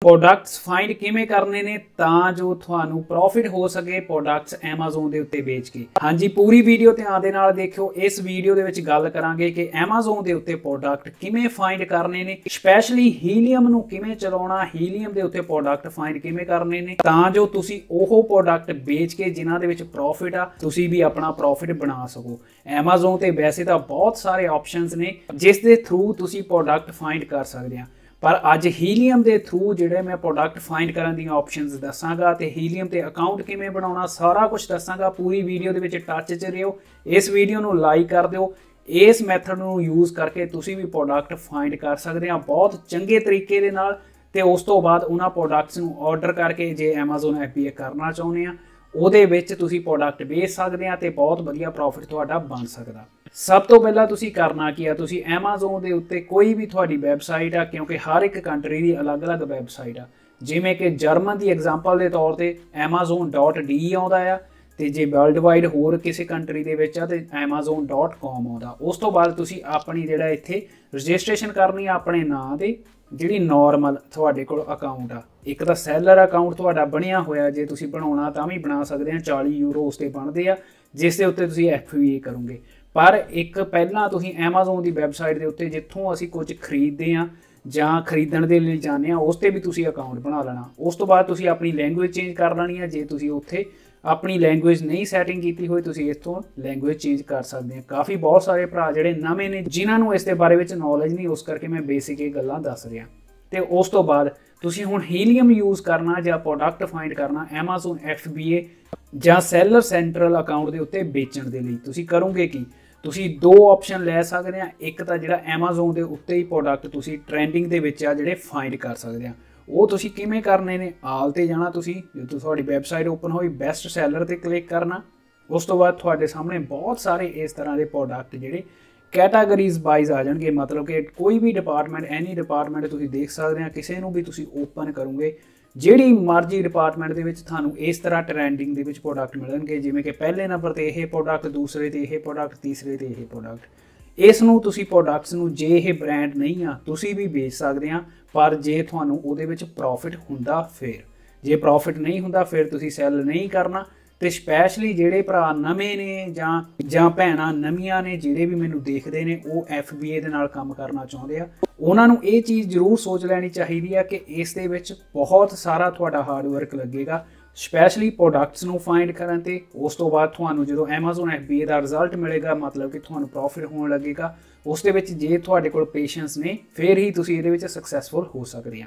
Products find किवें करने ने तां जो तुहानू प्रॉफिट हो सके प्रोडक्ट्स एमेजोन दे उत्ते बेच के। हाँ जी, पूरी वीडियो ध्यान दे नाल देखियो। इस वीडियो दे विच गल करांगे कि एमेजोन दे उत्ते प्रोडक्ट किवें फाइंड करने ने, स्पैशली हीलियम नू किवें चलाउणा, हीलियम दे उत्ते प्रोडक्ट फाइंड किवें करने ने तां जो तुसी ओहो प्रोडक्ट बेच के जिन्हां दे विच प्रॉफिट आ तुसी भी अपना प्रॉफिट बना सको। एमेजोन ते वैसे तां बहुत सारे ऑप्शनस ने जिस दे थ्रू तुसी प्रोडक्ट फाइंड कर सकदे आ, पर अज हीलियम के थ्रू जिहड़े मैं प्रोडक्ट फाइंड करन दी ऑप्शनस दसांगा ते हीलियम ते अकाउंट किवें बनाउणा सारा कुछ दसांगा। पूरी वीडियो दे विच टच च रहियो। इस वीडियो नू लाइक कर दिओ। इस मैथड नू यूज़ करके तुसी भी प्रोडक्ट फाइंड कर सकदे आ बहुत चंगे तरीके दे नाल। ते उस तो बाद उन्हां प्रोडक्ट्स नू ऑर्डर करके जे एमेजोन FBA करना चाहुंदे आ ਉਹਦੇ ਵਿੱਚ ਤੁਸੀਂ प्रोडक्ट बेच सकते हैं तो बहुत वधिया प्रॉफिट तुहाडा बन सकदा। सब तो पहला तुसी करना की आ, तुसी एमेजोन के उत्ते कोई भी तुहाडी वैबसाइट आ, क्योंकि हर एक कंट्री की अलग अलग वैबसाइट आ। जिमें कि जर्मन की एग्जाम्पल के तौर पर amazon.de आउंदा आ, ते जे वर्ल्ड वाइड होर किसी कंट्री दे विच आ ते amazon.com आउंदा। उस तो बाद तुसी अपनी जिहड़ा इत्थे रजिस्ट्रेशन करनी आ अपने नाम ते जिहड़ी नॉर्मल तुहाडे कोल अकाउंट आ। एक तो सैलर अकाउंट तुहाडा बनिया होया, जे तुसी बनाउणा तां भी बना सकदे आ। 40 यूरो उस ते बनदे आ जिस दे उत्ते तुसी FBA करोगे। पर एक पहलां तुसी एमेजोन की वैबसाइट के उत्ते जित्थों असीं कुछ खरीदते हैं जां खरीदण दे लई जाने आ उस ते भी तुसी अकाउंट बना लेना। उस तो बाद तुसी अपनी लैंगुएज चेंज कर लेनी है। जे तुसी उत्थे अपनी लैंगुएज नहीं सैटिंग की हुई तुसी इत्थों लैंगुएज चेंज कर सकते हैं। काफ़ी बहुत सारे भरा जिहड़े नਵੇਂ ने जिन्हां नूं इस दे बारे विच नॉलेज नहीं, उस करके मैं बेसिक ये गल्लां दस रिहा। ते उस तो बाद तुसी हुण हीलियम यूज़ करना जां प्रोडक्ट फाइंड करना एमेजोन FBA जां सैलर सेंट्रल अकाउंट के उत्ते बेचण दे लई तुसी करोगे की, तुसी दो ऑप्शन लै सकदे आ। एक तां जिहड़ा एमेजोन के उत्ते ही प्रोडक्ट तुसी ट्रेंडिंग दे विच आ जिहड़े फाइंड कर सकदे आ, ਉਹ ਤੁਸੀਂ ਕਿਵੇਂ ਕਰਨੇ ਨੇ। ਆਲ ਤੇ ਜਾਣਾ ਤੁਸੀਂ, ਜਦੋਂ ਤੁਹਾਡੀ ਵੈਬਸਾਈਟ ਓਪਨ ਹੋਈ ਬੈਸਟ ਸੈਲਰ ਤੇ ਕਲਿੱਕ ਕਰਨਾ। ਉਸ ਤੋਂ ਬਾਅਦ ਤੁਹਾਡੇ ਸਾਹਮਣੇ ਬਹੁਤ ਸਾਰੇ ਇਸ ਤਰ੍ਹਾਂ ਦੇ ਪ੍ਰੋਡਕਟ ਜਿਹੜੇ ਕੈਟਾਗਰੀਜ਼ ਵਾਈਜ਼ ਆ ਜਾਣਗੇ। ਮਤਲਬ ਕਿ ਕੋਈ ਵੀ ਡਿਪਾਰਟਮੈਂਟ, ਐਨੀ ਡਿਪਾਰਟਮੈਂਟ ਤੁਸੀਂ ਦੇਖ ਸਕਦੇ ਆ। ਕਿਸੇ ਨੂੰ ਵੀ ਤੁਸੀਂ ਓਪਨ ਕਰੋਗੇ ਜਿਹੜੀ ਮਰਜ਼ੀ ਡਿਪਾਰਟਮੈਂਟ ਦੇ ਵਿੱਚ ਤੁਹਾਨੂੰ ਇਸ ਤਰ੍ਹਾਂ ਟ੍ਰੈਂਡਿੰਗ ਦੇ ਵਿੱਚ ਪ੍ਰੋਡਕਟ ਮਿਲਣਗੇ। ਜਿਵੇਂ ਕਿ ਪਹਿਲੇ ਨੰਬਰ ਤੇ ਇਹ ਪ੍ਰੋਡਕਟ, ਦੂਸਰੇ ਤੇ ਇਹ ਪ੍ਰੋਡਕਟ, ਤੀਸਰੇ ਤੇ ਇਹ ਪ੍ਰੋਡਕਟ। ਇਸ ਨੂੰ ਤੁਸੀਂ ਪ੍ਰੋਡਕਟਸ ਨੂੰ ਜੇ ਇਹ ਬ੍ਰਾਂਡ ਨਹੀਂ ਆ ਤੁਸੀਂ ਵੀ ਵੇਚ ਸਕਦੇ ਆ, पर जे तुहानू उहदे विच प्रॉफिट हुंदा फिर। जे प्रॉफिट नहीं हुंदा फिर तुसी सैल नहीं करना। तो स्पैशली जिहड़े भरा नवें ने जां भैणां नवीआं ने जिहड़े भी मैनूं देखदे ने वो FBA दे नाल काम करना चाहुंदे आ, उहनां नूं ये चीज़ जरूर सोच लैनी चाहिदी आ कि इस दे विच बहुत सारा तुहाडा हार्डवर्क लगेगा, स्पैशली प्रोडक्ट्स नूं फाइंड करन ते। उस तो बाद तुहानू जो एमेजोन FBA का रिजल्ट मिलेगा, मतलब कि तुहानू प्रॉफिट होने लगेगा। उस दे विच जे तुहाडे कोल पेशेंस ने फिर ही तुसीं इहदे विच सक्सैसफुल हो सकदे आ।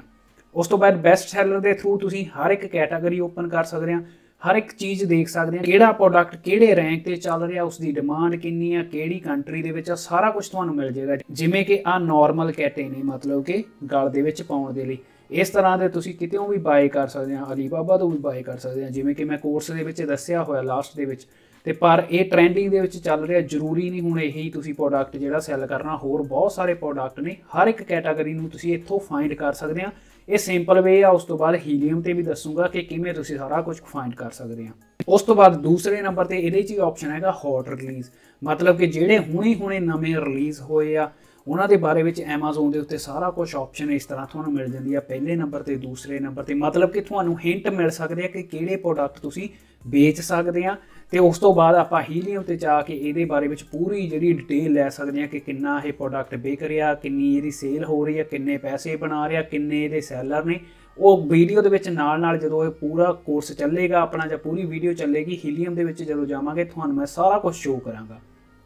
उस तो बाद बेस्ट सैलर के थ्रू तुसीं हर एक कैटागरी ओपन कर सकदे आ, हर एक चीज़ देख सकते हैं किहड़ा प्रोडक्ट किहड़े रैंक ते चल रहा, उसकी डिमांड कितनी है, किहड़ी कंट्री दे विच सारा कुछ तुहानू मिल जाएगा। जिमें कि आ नॉर्मल कैटे ने, मतलब कि गल दे विच पाउण दे लई इस तरह के तुसीं कितों भी बाय कर सकते हैं। अलीबाबा तो भी बाय कर सकते हैं, जिमें कि मैं कोर्स दे विच दस्सिया होया लास्ट दे विच। ते पर यह ट्रेंडिंग दे विच चल रहा, जरूरी नहीं हुण यही तुसीं प्रोडक्ट जिहड़ा सैल करना। होर बहुत सारे प्रोडक्ट ने, हर एक कैटागरी नूं तुसीं इत्थों फाइंड कर सकते हैं। ये सिंपल वे आ। उस तो बाद हीलियम ते भी दसूँगा कि किवें तुसीं सारा कुछ फाइंड कर सकते हैं। उस तो बाद दूसरे नंबर ते इहदे च ऑप्शन हैगा हॉट रिलीज़, मतलब कि जिहड़े हुणे नवें रिलीज़ होए आ उन्हां दे बारे विच एमेजोन दे उत्ते सारा कुछ ऑप्शन इस तरह तुहानूं मिल जांदी आ। पहले नंबर ते दूसरे नंबर ते, मतलब कि तुहानूं हिंट मिल सकदे आ कि किहड़े प्रोडक्ट तुसीं बेच सकदे आ। ते उस तो बाद आपां हीलियम ते जा के इहदे बारे विच पूरी जिहड़ी डिटेल लै सकदे आ कि किन्ना ये प्रोडक्ट बिक रिहा, किन्नी इहदी सेल हो रही है, किन्ने पैसे बना रिहा, किन्ने इहदे सैलर ने। वो वीडियो दे विच नाल जदों ये पूरा कोर्स चलेगा अपना जां पूरी वीडियो चलेगी हीलियम दे विच जदों जावांगे तुहानूं मैं सारा कुछ शो करांगा।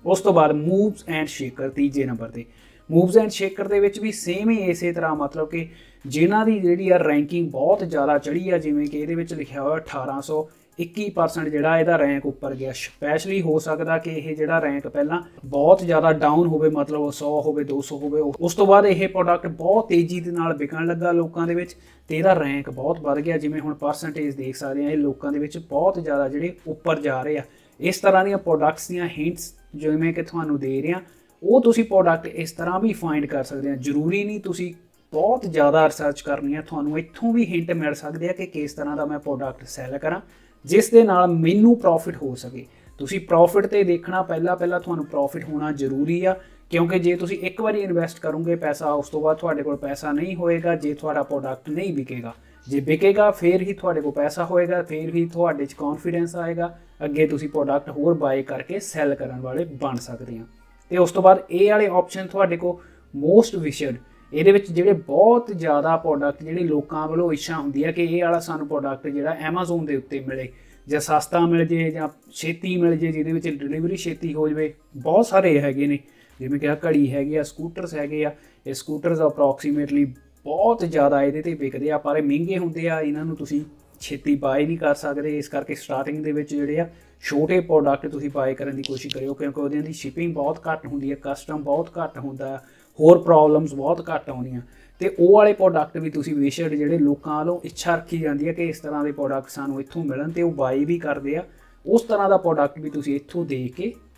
उस तो बाद मूव्स एंड शेकर तीजे नंबर ते। मूव्स एंड शेकर दे विच भी सेम ही इस तरह, मतलब कि जिन्हां दी जिहड़ी आ रैंकिंग बहुत ज़्यादा चढ़ी आ। जिवें कि इहदे विच लिखिया होया 1821% जिहड़ा इहदा रैंक उपर गया। स्पैशली हो सकदा कि यह जिहड़ा रैंक पहलां बहुत ज़्यादा डाउन होवे, मतलब 100 होवे, 200 होवे। उस तो बाद यह प्रोडक्ट बहुत तेज़ी दे नाल विकण लगा लोकां दे विच ते इहदा रैंक बहुत वध गया। जिवें हुण परसेंटेज देख सकदे आ, लोकां दे विच बहुत ज़्यादा जिहड़े उपर जा रहे आ। इस तरह दीआं प्रोडक्ट्स दीआं हिंट्स जिवें कि तुहानूं दे रिहा वो तुसी प्रोडक्ट इस तरह भी फाइंड कर सकते हैं। जरूरी नहीं तुसी बहुत ज़्यादा रिसर्च करनी है, तुहानूं इत्थों भी हिंट मिल सकते हैं कि किस तरह का मैं प्रोडक्ट सैल करा जिस दे नाल मैनूं प्रॉफिट हो सके। तुसी प्रॉफिट ते देखना, पहला तुहानूं प्रॉफिट होना जरूरी आ क्योंकि जे तुसी एक बारी इन्वेस्ट करोगे पैसा उस तो बाद तुहाडे कोल पैसा नहीं होएगा जे तुहाडा प्रोडक्ट नहीं बिकेगा। जे बिकेगा फिर ही तुहाडे कोल पैसा होएगा, फिर ही तुहाडे च कॉन्फिडेंस आएगा, अगे तुसी प्रोडक्ट होर बाय करके सैल करन वाले बन सकदे हो। ते उस तो बाद ये वाले ऑप्शन तुहाडे कोल मोस्ट विशड ਇਹਦੇ ਵਿੱਚ ਜਿਹੜੇ ਬਹੁਤ ਜ਼ਿਆਦਾ ਪ੍ਰੋਡਕਟ ਜਿਹੜੇ ਲੋਕਾਂ ਵੱਲੋਂ ਇੱਛਾ ਹੁੰਦੀ ਹੈ ਕਿ ਇਹ ਵਾਲਾ ਸਾਨੂੰ ਪ੍ਰੋਡਕਟ ਜਿਹੜਾ ਐਮਾਜ਼ੋਨ ਦੇ ਉੱਤੇ ਮਿਲੇ ਜਾਂ ਸਸਤਾ ਮਿਲ ਜੇ ਜਾਂ ਛੇਤੀ ਮਿਲ ਜੇ, ਜਿਹਦੇ ਵਿੱਚ ਡਿਲੀਵਰੀ ਛੇਤੀ ਹੋ ਜਾਵੇ। ਬਹੁਤ ਸਾਰੇ ਹੈਗੇ ਨੇ, ਜਿਵੇਂ ਕਿ ਘੜੀ ਹੈਗੀ ਆ, ਸਕੂਟਰਸ ਹੈਗੇ ਆ। ਇਹ ਸਕੂਟਰਸ ਅਪਰੋਕਸੀਮੇਟਲੀ ਬਹੁਤ ਜ਼ਿਆਦਾ ਇਹਦੇ ਤੇ ਵਿਕਦੇ ਆ, ਪਰ ਇਹ ਮਹਿੰਗੇ ਹੁੰਦੇ ਆ, ਇਹਨਾਂ ਨੂੰ ਤੁਸੀਂ ਛੇਤੀ ਬਾਏ ਨਹੀਂ ਕਰ ਸਕਦੇ। ਇਸ ਕਰਕੇ ਸਟਾਰਟਿੰਗ ਦੇ ਵਿੱਚ ਜਿਹੜੇ ਆ ਛੋਟੇ ਪ੍ਰੋਡਕਟ ਤੁਸੀਂ ਬਾਏ ਕਰਨ ਦੀ ਕੋਸ਼ਿਸ਼ ਕਰਿਓ, ਕਿਉਂਕਿ ਉਹਦੀਆਂ ਦੀ ਸ਼ਿਪਿੰਗ ਬਹੁਤ ਘੱਟ ਹੁੰਦੀ ਹੈ, ਕਸਟਮ ਬਹੁਤ ਘੱਟ ਹੁੰਦਾ, ਹੋਰ ਪ੍ਰੋਬਲਮਸ ਬਹੁਤ ਘੱਟ ਆਉਂਦੀਆਂ। ਤੇ ਉਹ ਵਾਲੇ ਪ੍ਰੋਡਕਟ ਵੀ ਤੁਸੀਂ ਬੇਸ਼ੱਕ ਜਿਹੜੇ ਲੋਕਾਂ ਵੱਲੋਂ ਇੱਛਾ ਰੱਖੀ ਜਾਂਦੀ ਹੈ ਕਿ ਇਸ ਤਰ੍ਹਾਂ ਦੇ ਪ੍ਰੋਡਕਟ ਸਾਨੂੰ ਇੱਥੋਂ ਮਿਲਣ ਤੇ ਉਹ ਬਾਏ ਵੀ ਕਰਦੇ ਆ, ਉਸ ਤਰ੍ਹਾਂ ਦਾ ਪ੍ਰੋਡਕਟ ਵੀ ਤੁਸੀਂ ਇੱਥੋਂ ਦੇਖ ਕੇ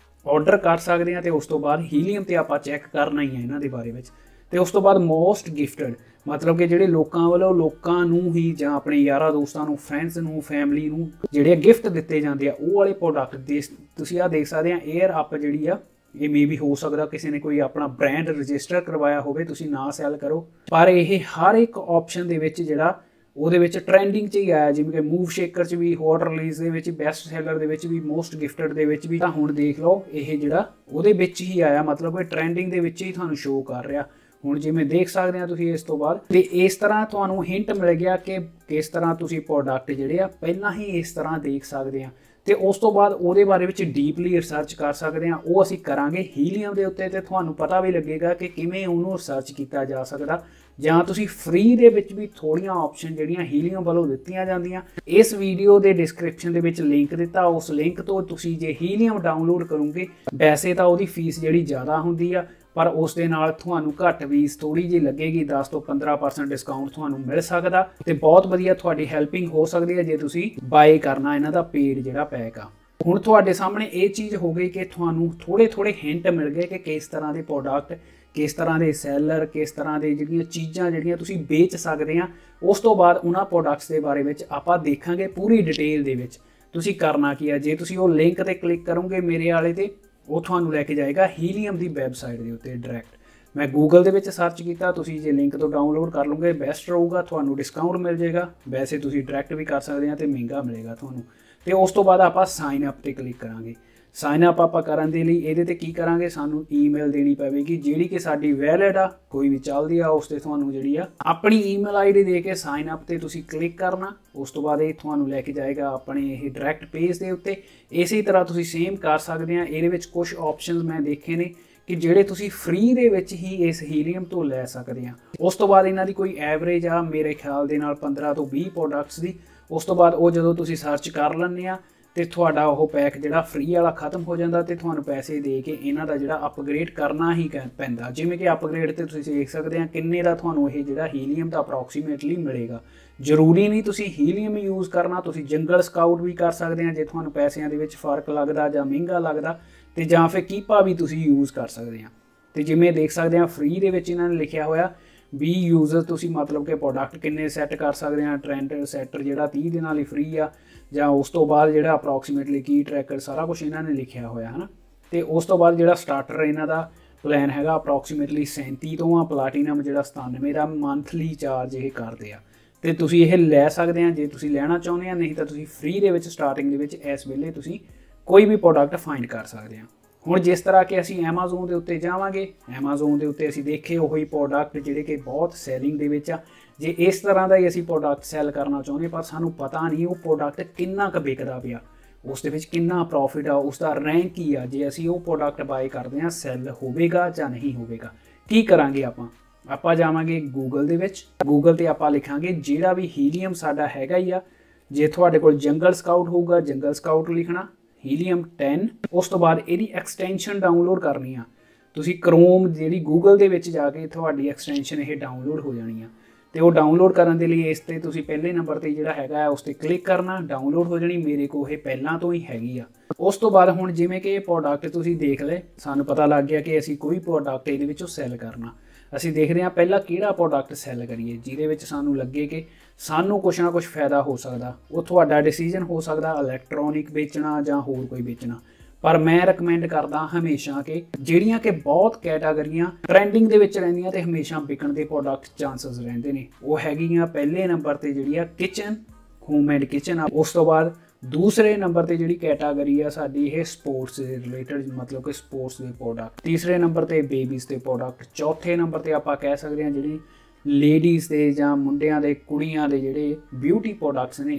ਆਰਡਰ ਕਰ ਸਕਦੇ ਆ। ਤੇ ਉਸ ਤੋਂ ਬਾਅਦ ਹੀਲੀਅਮ ਤੇ ਆਪਾਂ ਚੈੱਕ ਕਰਨਾ ਹੀ ਹੈ ਇਹਨਾਂ ਦੇ ਬਾਰੇ ਵਿੱਚ। ਤੇ ਉਸ ਤੋਂ ਬਾਅਦ ਮੋਸਟ ਗਿਫਟਡ मतलब कि ਜਿਹੜੇ ਲੋਕਾਂ ਵੱਲੋਂ ਲੋਕਾਂ ਨੂੰ ਹੀ ਜਾਂ ਆਪਣੇ ਯਾਰਾਂ ਦੋਸਤਾਂ ਨੂੰ, ਫਰੈਂਡਸ ਨੂੰ, ਫੈਮਿਲੀ ਨੂੰ ਜਿਹੜੇ ਗਿਫਟ ਦਿੱਤੇ ਜਾਂਦੇ ਆ ਉਹ ਵਾਲੇ ਪ੍ਰੋਡਕਟ ਦੇ ਤੁਸੀਂ ਆ ਦੇਖ ਸਕਦੇ ਆ। 에ਅਰ ਅਪ ਜਿਹੜੀ ਆ ਇਹ ਮੇ ਵੀ ਹੋ ਸਕਦਾ ਕਿਸੇ ਨੇ ਕੋਈ ਆਪਣਾ ਬ੍ਰਾਂਡ ਰਜਿਸਟਰ ਕਰਵਾਇਆ ਹੋਵੇ, ਤੁਸੀਂ ਨਾ ਸੈਲ ਕਰੋ, ਪਰ ਇਹ ਹਰ ਇੱਕ ਆਪਸ਼ਨ ਦੇ ਵਿੱਚ ਜਿਹੜਾ ਉਹਦੇ ਵਿੱਚ ਟ੍ਰੈਂਡਿੰਗ 'ਚ ਹੀ ਆਇਆ। ਜਿਵੇਂ ਕਿ ਮੂਵ ਸ਼ੇਕਰ 'ਚ ਵੀ, ਹੌਟ ਰਿਲੀਜ਼ ਦੇ ਵਿੱਚ, ਬੈਸਟ ਸੈਲਰ ਦੇ ਵਿੱਚ ਵੀ, ਮੋਸਟ ਗਿਫਟਡ ਦੇ ਵਿੱਚ ਵੀ। ਤਾਂ ਹੁਣ ਦੇਖ ਲਓ ਇਹ ਜਿਹੜਾ ਉਹਦੇ ਵਿੱਚ ਹੀ ਆਇਆ, ਮਤਲਬ ਕਿ ਟ੍ਰੈਂਡਿੰਗ ਦੇ ਵਿੱਚ ਹੀ ਤੁਹਾਨੂੰ ਸ਼ੋਅ ਕਰ ਰਿਹਾ। ਹੁਣ ਜਿਵੇਂ ਦੇਖ ਸਕਦੇ ਆ ਤੁਸੀਂ ਇਸ ਤੋਂ ਬਾਅਦ, ਤੇ ਇਸ ਤਰ੍ਹਾਂ ਤੁਹਾਨੂੰ ਹਿੰਟ ਮਿਲ ਗਿਆ ਕਿ ਕਿਸ ਤਰ੍ਹਾਂ ਤੁਸੀਂ ਪ੍ਰੋਡਕਟ ਜਿਹੜੇ ਆ ਪਹਿਲਾਂ ਹੀ ਇਸ ਤਰ੍ਹਾਂ ਦੇਖ ਸਕਦੇ ਆ। ਤੇ ਉਸ ਤੋਂ ਬਾਅਦ ਉਹਦੇ ਬਾਰੇ ਵਿੱਚ ਡੀਪਲੀ ਰਿਸਰਚ ਕਰ ਸਕਦੇ ਆ, ਉਹ ਅਸੀਂ ਕਰਾਂਗੇ ਹੀਲੀਅਮ ਦੇ ਉੱਤੇ। ਤੇ ਤੁਹਾਨੂੰ ਪਤਾ ਵੀ ਲੱਗੇਗਾ ਕਿ ਕਿਵੇਂ ਉਹਨੂੰ ਰਿਸਰਚ ਕੀਤਾ ਜਾ ਸਕਦਾ, ਜਾਂ ਤੁਸੀਂ ਫ੍ਰੀ ਦੇ ਵਿੱਚ ਵੀ ਥੋੜੀਆਂ ਆਪਸ਼ਨ ਜਿਹੜੀਆਂ ਹੀਲੀਅਮ ਵੱਲੋਂ ਦਿੱਤੀਆਂ ਜਾਂਦੀਆਂ। ਇਸ ਵੀਡੀਓ ਦੇ ਡਿਸਕ੍ਰਿਪਸ਼ਨ ਦੇ ਵਿੱਚ ਲਿੰਕ ਦਿੱਤਾ, ਉਸ ਲਿੰਕ ਤੋਂ ਤੁਸੀਂ ਜੇ ਹੀਲੀਅਮ ਡਾਊਨਲੋਡ ਕਰੋਗੇ, ਵੈਸੇ ਤਾਂ ਉਹਦੀ ਫੀਸ ਜਿਹੜੀ ਜ਼ਿਆਦਾ ਹੁੰਦੀ ਆ, ਪਰ ਉਸ ਦੇ ਨਾਲ ਤੁਹਾਨੂੰ ਘੱਟ ਫੀਸ ਥੋੜੀ ਜਿਹੀ ਲੱਗੇਗੀ, 10 ਤੋਂ 15% ਡਿਸਕਾਊਂਟ ਤੁਹਾਨੂੰ ਮਿਲ ਸਕਦਾ ਤੇ ਬਹੁਤ ਵਧੀਆ ਤੁਹਾਡੀ ਹੈਲਪਿੰਗ ਹੋ ਸਕਦੀ ਹੈ ਜੇ ਤੁਸੀਂ ਬਾਏ ਕਰਨਾ ਇਹਨਾਂ ਦਾ ਪੇਡ ਜਿਹੜਾ ਪੈਕ ਆ। ਹੁਣ ਤੁਹਾਡੇ ਸਾਹਮਣੇ ਇਹ ਚੀਜ਼ ਹੋ ਗਈ ਕਿ ਤੁਹਾਨੂੰ ਥੋੜੇ ਹਿੰਟ ਮਿਲ ਗਏ ਕਿ ਕਿਸ ਤਰ੍ਹਾਂ ਦੇ ਪ੍ਰੋਡਕਟ, ਕਿਸ ਤਰ੍ਹਾਂ ਦੇ ਸੈਲਰ, ਕਿਸ ਤਰ੍ਹਾਂ ਦੇ ਜਿਹੜੀਆਂ ਚੀਜ਼ਾਂ ਜਿਹੜੀਆਂ ਤੁਸੀਂ ਵੇਚ ਸਕਦੇ ਆ। ਉਸ ਤੋਂ ਬਾਅਦ ਉਹਨਾਂ ਪ੍ਰੋਡਕਟਸ ਦੇ ਬਾਰੇ ਵਿੱਚ ਆਪਾਂ ਦੇਖਾਂਗੇ ਪੂਰੀ ਡਿਟੇਲ ਦੇ ਵਿੱਚ। ਤੁਸੀਂ ਕਰਨਾ ਕੀ ਆ, ਜੇ ਤੁਸੀਂ ਉਹ ਲਿੰਕ ਤੇ ਕਲਿੱਕ ਕਰੋਗੇ ਮੇਰੇ ਵਾਲੇ ਤੇ, ਉਹ ਤੁਹਾਨੂੰ ਲੈ ਕੇ ਜਾਏਗਾ ਹੀਲੀਅਮ ਦੀ ਵੈਬਸਾਈਟ ਦੇ ਉੱਤੇ ਡਾਇਰੈਕਟ। ਮੈਂ ਗੂਗਲ ਦੇ ਵਿੱਚ ਸਰਚ ਕੀਤਾ, ਤੁਸੀਂ ਜੇ ਲਿੰਕ ਤੋਂ ਡਾਊਨਲੋਡ ਕਰ ਲਓਗੇ ਬੈਸਟ ਰਹੂਗਾ, ਤੁਹਾਨੂੰ ਡਿਸਕਾਊਂਟ ਮਿਲ ਜਾਏਗਾ। ਵੈਸੇ ਤੁਸੀਂ ਡਾਇਰੈਕਟ ਵੀ ਕਰ ਸਕਦੇ ਆ ਤੇ ਮਹਿੰਗਾ ਮਿਲੇਗਾ ਤੁਹਾਨੂੰ। ਤੇ ਉਸ ਤੋਂ ਬਾਅਦ ਆਪਾਂ ਸਾਈਨ ਅਪ ਤੇ ਕਲਿੱਕ ਕਰਾਂਗੇ। ਸਾਈਨ ਅਪ ਆਪਾਂ ਕਰਨ ਦੇ ਲਈ ਇਹਦੇ ਤੇ ਕੀ ਕਰਾਂਗੇ, ਸਾਨੂੰ ਈਮੇਲ ਦੇਣੀ ਪਵੇਗੀ ਜਿਹੜੀ ਕਿ ਸਾਡੀ ਵੈਲਿਡ ਆ, ਕੋਈ ਵੀ ਚੱਲਦੀ ਆ। ਉਸ ਤੇ ਤੁਹਾਨੂੰ ਜਿਹੜੀ ਆ ਆਪਣੀ ਈਮੇਲ ਆਈਡੀ ਦੇ ਕੇ ਸਾਈਨ ਅਪ ਤੇ ਤੁਸੀਂ ਕਲਿੱਕ ਕਰਨਾ। ਉਸ ਤੋਂ ਬਾਅਦ ਇਹ ਤੁਹਾਨੂੰ ਲੈ ਕੇ ਜਾਏਗਾ ਆਪਣੇ ਇਹ ਡਾਇਰੈਕਟ ਪੇਜ ਦੇ ਉੱਤੇ। ਇਸੇ ਤਰ੍ਹਾਂ ਤੁਸੀਂ ਸੇਮ ਕਰ ਸਕਦੇ ਆ। ਇਹਦੇ ਵਿੱਚ ਕੁਝ ਆਪਸ਼ਨਸ ਮੈਂ ਦੇਖੇ ਨੇ ਕਿ ਜਿਹੜੇ ਤੁਸੀਂ ਫ੍ਰੀ ਦੇ ਵਿੱਚ ਹੀ ਇਸ ਹੀਲੀਅਮ ਤੋਂ ਲੈ ਸਕਦੇ ਆ। ਉਸ ਤੋਂ ਬਾਅਦ ਇਹਨਾਂ ਦੀ ਕੋਈ ਐਵਰੇਜ ਆ ਮੇਰੇ ਖਿਆਲ ਦੇ ਨਾਲ 15 ਤੋਂ 20 ਪ੍ਰੋਡਕਟਸ ਦੀ। ਉਸ ਤੋਂ ਬਾਅਦ ਉਹ ਜਦੋਂ ਤੁਸੀਂ ਸਰਚ ਕਰ ਲੈਂਦੇ ਆ ਤੇ ਤੁਹਾਡਾ ਉਹ ਪੈਕ ਜਿਹੜਾ ਫ੍ਰੀ ਵਾਲਾ ਖਤਮ ਹੋ ਜਾਂਦਾ ਤੇ ਤੁਹਾਨੂੰ ਪੈਸੇ ਦੇ ਕੇ ਇਹਨਾਂ ਦਾ ਜਿਹੜਾ ਅਪਗ੍ਰੇਡ ਕਰਨਾ ਹੀ ਪੈਂਦਾ। ਜਿਵੇਂ ਕਿ ਅਪਗ੍ਰੇਡ ਤੇ ਤੁਸੀਂ ਦੇਖ ਸਕਦੇ ਆ ਕਿੰਨੇ ਦਾ ਤੁਹਾਨੂੰ ਇਹ ਜਿਹੜਾ ਹੀਲੀਅਮ ਦਾ ਅਪਰੋਕਸੀਮੇਟਲੀ ਮਿਲੇਗਾ। ਜ਼ਰੂਰੀ ਨਹੀਂ ਤੁਸੀਂ ਹੀਲੀਅਮ ਯੂਜ਼ ਕਰਨਾ, ਤੁਸੀਂ ਜੰਗਲ ਸਕਾਊਟ ਵੀ ਕਰ ਸਕਦੇ ਆ ਜੇ ਤੁਹਾਨੂੰ ਪੈਸਿਆਂ ਦੇ ਵਿੱਚ ਫਰਕ ਲੱਗਦਾ ਜਾਂ ਮਹਿੰਗਾ ਲੱਗਦਾ, ਤੇ ਜਾਂ ਫਿਰ ਕੀਪਾ ਵੀ ਤੁਸੀਂ ਯੂਜ਼ ਕਰ ਸਕਦੇ ਆ। ਤੇ ਜਿਵੇਂ ਦੇਖ ਸਕਦੇ ਆ ਫ੍ਰੀ ਦੇ ਵਿੱਚ ਇਹਨਾਂ ਨੇ ਲਿਖਿਆ ਹੋਇਆ 20 ਯੂਜ਼ਰ ਤੁਸੀਂ ਮਤਲਬ ਕਿ ਪ੍ਰੋਡਕਟ ਕਿੰਨੇ ਸੈੱਟ ਕਰ ਸਕਦੇ ਆ। ਟ੍ਰੈਂਡ ਸੈਟਰ ਜਿਹੜਾ 30 ਦਿਨਾਂ ਲਈ ਫ੍ਰੀ ਆ, ਜਾਂ ਉਸ ਤੋਂ ਬਾਅਦ ਜਿਹੜਾ ਅਪਰੋਕਸੀਮੇਟਲੀ ਕੀ ਟਰੈਕਰ ਸਾਰਾ ਕੁਝ ਇਹਨਾਂ ਨੇ ਲਿਖਿਆ ਹੋਇਆ ਹੈ ਨਾ। ਤੇ ਉਸ ਤੋਂ ਬਾਅਦ ਜਿਹੜਾ ਸਟਾਰਟਰ ਇਹਨਾਂ ਦਾ ਪਲਾਨ ਹੈਗਾ ਅਪਰੋਕਸੀਮੇਟਲੀ 37 ਤੋਂ ਆ, ਪਲਾਟੀਨਮ ਜਿਹੜਾ 97 ਦਾ ਮੰਥਲੀ ਚਾਰਜ ਇਹ ਕਰਦੇ ਆ। ਤੇ ਤੁਸੀਂ ਇਹ ਲੈ ਸਕਦੇ ਆ ਜੇ ਤੁਸੀਂ ਲੈਣਾ ਚਾਹੁੰਦੇ ਆ, ਨਹੀਂ ਤਾਂ ਤੁਸੀਂ ਫ੍ਰੀ ਦੇ ਵਿੱਚ ਸਟਾਰਟਿੰਗ ਦੇ ਵਿੱਚ ਇਸ ਵੇਲੇ ਤੁਸੀਂ ਕੋਈ ਵੀ ਪ੍ਰੋਡਕਟ ਫਾਈਂਡ ਕਰ ਸਕਦੇ ਆ। ਹੁਣ ਜਿਸ ਤਰ੍ਹਾਂ ਕਿ ਅਸੀਂ ਐਮਾਜ਼ੋਨ ਦੇ ਉੱਤੇ ਜਾਵਾਂਗੇ, ਐਮਾਜ਼ੋਨ ਦੇ ਉੱਤੇ ਅਸੀਂ ਦੇਖੇ ਉਹੀ ਪ੍ਰੋਡਕਟ ਜਿਹੜੇ ਕਿ ਬਹੁਤ ਸੈਲਿੰਗ ਦੇ ਵਿੱਚ ਆ। ਜੇ ਇਸ ਤਰ੍ਹਾਂ ਦਾ ਹੀ ਅਸੀਂ ਪ੍ਰੋਡਕਟ ਸੈਲ ਕਰਨਾ ਚਾਹੁੰਦੇ ਪਰ ਸਾਨੂੰ ਪਤਾ ਨਹੀਂ ਉਹ ਪ੍ਰੋਡਕਟ ਕਿੰਨਾ ਕੁ ਵਿਕਦਾ ਪਿਆ, ਉਸ ਦੇ ਵਿੱਚ ਕਿੰਨਾ ਪ੍ਰੋਫਿਟ ਆ, ਉਸ ਦਾ ਰੈਂਕ ਕੀ ਆ, ਜੇ ਅਸੀਂ ਉਹ ਪ੍ਰੋਡਕਟ ਬਾਏ ਕਰਦੇ ਹਾਂ ਸੈਲ ਹੋਵੇਗਾ ਜਾਂ ਨਹੀਂ ਹੋਵੇਗਾ, ਕੀ ਕਰਾਂਗੇ ਆਪਾਂ ਜਾਵਾਂਗੇ ਗੂਗਲ ਦੇ ਵਿੱਚ। ਗੂਗਲ ਤੇ ਆਪਾਂ ਲਿਖਾਂਗੇ ਜਿਹੜਾ ਵੀ ਹੀਲੀਅਮ ਸਾਡਾ ਹੈਗਾ ਹੀ ਆ। ਜੇ ਤੁਹਾਡੇ ਕੋਲ ਜੰਗਲ ਸਕਾਊਟ ਹੋਊਗਾ, ਜੰਗਲ ਸਕਾਊਟ ਲਿਖਣਾ, ਹੀਲੀਅਮ 10। ਉਸ ਤੋਂ ਬਾਅਦ ਇਹਦੀ ਐਕਸਟੈਂਸ਼ਨ ਡਾਊਨਲੋਡ ਕਰਨੀ ਆ ਤੁਸੀਂ। ਕਰੋਮ ਜਿਹੜੀ ਗੂਗਲ ਦੇ ਵਿੱਚ ਜਾ ਕੇ ਤੁਹਾਡੀ ਐਕਸਟੈਂਸ਼ਨ ਇਹ ਡਾਊਨਲੋਡ ਹੋ ਜਾਣੀ ਆ। ਤੇ ਉਹ ਡਾਊਨਲੋਡ ਕਰਨ ਦੇ ਲਈ ਇਸ ਤੇ ਤੁਸੀਂ ਪਹਿਲੇ ਨੰਬਰ ਤੇ ਜਿਹੜਾ ਹੈਗਾ ਉਸ ਤੇ ਕਲਿੱਕ ਕਰਨਾ, ਡਾਊਨਲੋਡ ਹੋ ਜਾਣੀ। ਮੇਰੇ ਕੋਲ ਇਹ ਪਹਿਲਾਂ ਤੋਂ ਹੀ ਹੈਗੀ ਆ। ਉਸ ਤੋਂ ਬਾਅਦ ਹੁਣ ਜਿਵੇਂ ਕਿ ਇਹ ਪ੍ਰੋਡਕਟ ਤੁਸੀਂ ਦੇਖ ਲਏ, ਸਾਨੂੰ ਪਤਾ ਲੱਗ ਗਿਆ ਕਿ ਅਸੀਂ ਕੋਈ ਪ੍ਰੋਡਕਟ ਇਹਦੇ ਵਿੱਚੋਂ ਸੈਲ ਕਰਨਾ। ਅਸੀਂ ਦੇਖਦੇ ਹਾਂ ਪਹਿਲਾਂ ਕਿਹੜਾ ਪ੍ਰੋਡਕਟ ਸੈਲ ਕਰੀਏ ਜਿਹਦੇ ਵਿੱਚ ਸਾਨੂੰ ਲੱਗੇ ਕਿ ਸਾਨੂੰ ਕੁਛ ਨਾ ਕੁਛ ਫਾਇਦਾ ਹੋ ਸਕਦਾ। ਉਹ ਤੁਹਾਡਾ ਡਿਸੀਜਨ ਹੋ ਸਕਦਾ ਇਲੈਕਟ੍ਰੋਨਿਕ ਵੇਚਣਾ ਜਾਂ ਹੋਰ ਕੋਈ ਵੇਚਣਾ, पर मैं रिकमेंड करदा हमेशा कि ਜਿਹੜੀਆਂ कि बहुत कैटागरियां ट्रेंडिंग ਦੇ ਵਿੱਚ ਰਹਿੰਦੀਆਂ ਤੇ ਹਮੇਸ਼ਾ ਵਿਕਣ ਦੇ ਪ੍ਰੋਡਕਟ ਚਾਂਸਸ ਰਹਿੰਦੇ ਨੇ। ਉਹ ਹੈਗੀਆਂ ਪਹਿਲੇ ਨੰਬਰ ਤੇ ਜਿਹੜੀ ਆ ਕਿਚਨ, ਹੋਮਮੇਡ ਕਿਚਨ ਆ। ਉਸ ਤੋਂ ਬਾਅਦ दूसरे नंबर पर जी कैटागरी है साडी ये स्पोर्ट्स से रिलेटेड, मतलब कि स्पोर्ट्स के प्रोडक्ट। तीसरे नंबर पर बेबीज़ के प्रोडक्ट। चौथे नंबर पर आप कह सकते हैं जी लेडीज़ के जां मुंडियां दे कुड़ियां दे जिहड़े ब्यूटी प्रोडक्ट्स ने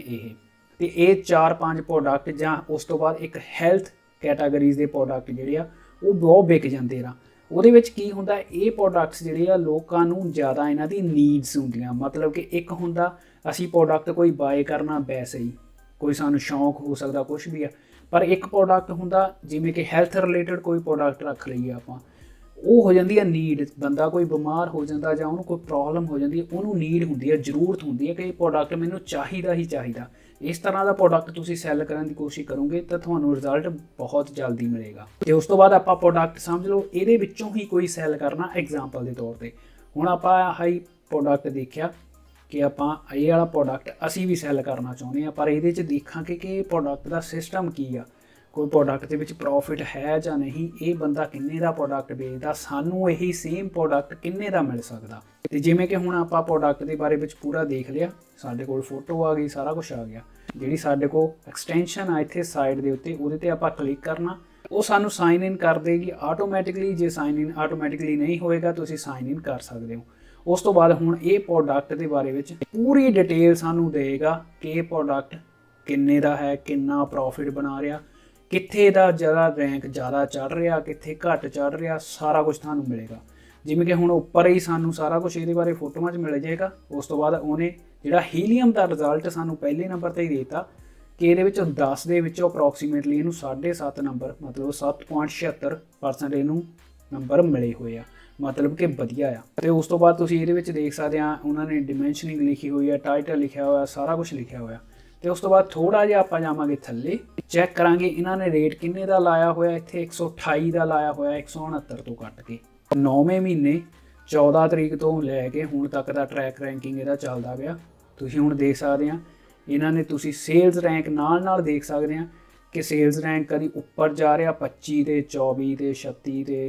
ये 4-5 प्रोडक्ट। जां उस तो बाद एक हैल्थ कैटागरीज़ के प्रोडक्ट जिहड़े आ वो बहुत विक जाते हैं। ਉਹਦੇ ਵਿੱਚ ਕੀ ਹੁੰਦਾ, ਇਹ ਪ੍ਰੋਡਕਟਸ ਜਿਹੜੇ ਆ ਲੋਕਾਂ ਨੂੰ ਜ਼ਿਆਦਾ ਇਹਨਾਂ ਦੀ ਨੀਡਸ ਹੁੰਦੀਆਂ। ਮਤਲਬ ਕਿ ਇੱਕ ਹੁੰਦਾ ਅਸੀਂ ਪ੍ਰੋਡਕਟ ਕੋਈ ਬਾਏ ਕਰਨਾ ਵੈਸੇ ਹੀ, कोई सानू शौक हो सकता कुछ भी है, पर एक प्रोडक्ट होंदा जिमें कि हैल्थ रिलेटेड कोई प्रोडक्ट रख लीए आपां, वो हो जाती है नीड। बंदा कोई बीमार हो जाता जां उन्होंने कोई प्रॉब्लम हो जाती है, उन्होंने नीड होंदी है, जरूरत होंदी है कि प्रोडक्ट मैनू चाहिदा ही चाहिदा। इस तरह का प्रोडक्ट तुसीं सैल करने की कोशिश करोगे तो तुहानू रिजल्ट बहुत जल्दी मिलेगा। तो उस तो बाद आपां प्रोडक्ट समझ लो इहदे विच्चों ही कोई सैल करना। एग्जाम्पल के तौर पर हुण आपां हाई प्रोडक्ट देखिया कि आपां ये वाला प्रोडक्ट असी भी सैल करना चाहुंदे हां, पर इहदे च देखांगे कि प्रोडक्ट का सिस्टम की आ, कोई प्रोडक्ट के विच प्रॉफिट है जां नहीं, ये बंदा किन्ने दा प्रोडक्ट बेचदा, सानू यही सेम प्रोडक्ट किन्ने दा मिल सकदा। ते जिवें कि हुण आपां प्रोडक्ट के बारे विच पूरा देख लिया, साडे कोल फोटो आ गई, सारा कुछ आ गया। जिहड़ी साडे कोल एक्सटेंशन आ इत्थे साइड दे उत्ते, उहदे ते आपां क्लिक करना, वो सानू साइन इन कर देगी ऑटोमैटिकली। जे साइन इन ऑटोमैटिकली नहीं होएगा तुसीं साइन इन कर सकते हो। उस तो बाद हुण ये प्रोडक्ट के बारे में पूरी डिटेल सानू देगा कि ये प्रोडक्ट किन्ने दा है, किन्ना प्रॉफिट बना रहा, कित्थे दा ज़्यादा रैंक ज़्यादा चढ़ रहा, कित्थे घट चढ़ रहा, सारा कुछ थानू मिलेगा। जिवें कि हुण उपर ही सानू सारा कुछ ये बारे फोटोआं च मिल जाएगा। उस तो बाद उन्हें जिहड़ा हीलियम का रिजल्ट सानू पहले नंबर पर ही देता कि ये 10 दे विचों अप्रोक्सीमेटली इनू 7.5 नंबर, मतलब 7.76% इनू नंबर मिले हुए आ, मतलब कि वधिया आ। तो उस तो बाद तुसीं इहदे विच देख सकते हैं उन्होंने डिमेंशनिंग लिखी हुई है, टाइटल लिखा हुआ, सारा कुछ लिखा हुआ। तो उस तो बाद थोड़ा जिहा आपां जावांगे थल्ले, चैक करांगे इन्होंने रेट किन्ने दा लाया होया। इत्थे 128 का लाया होया, 169 तो कट के। 9वें महीने 14 तरीक तो लैके हुण तक दा ट्रैक रैंकिंग इहदा चलदा पिया। तुसीं हुण देख सकते हैं इन्होंने, तुसीं सेल्स रैंक नाल देख सकते हैं कि सेल्स रैंक कभी उपर जा रहा 25 ते 24 ते 36 ते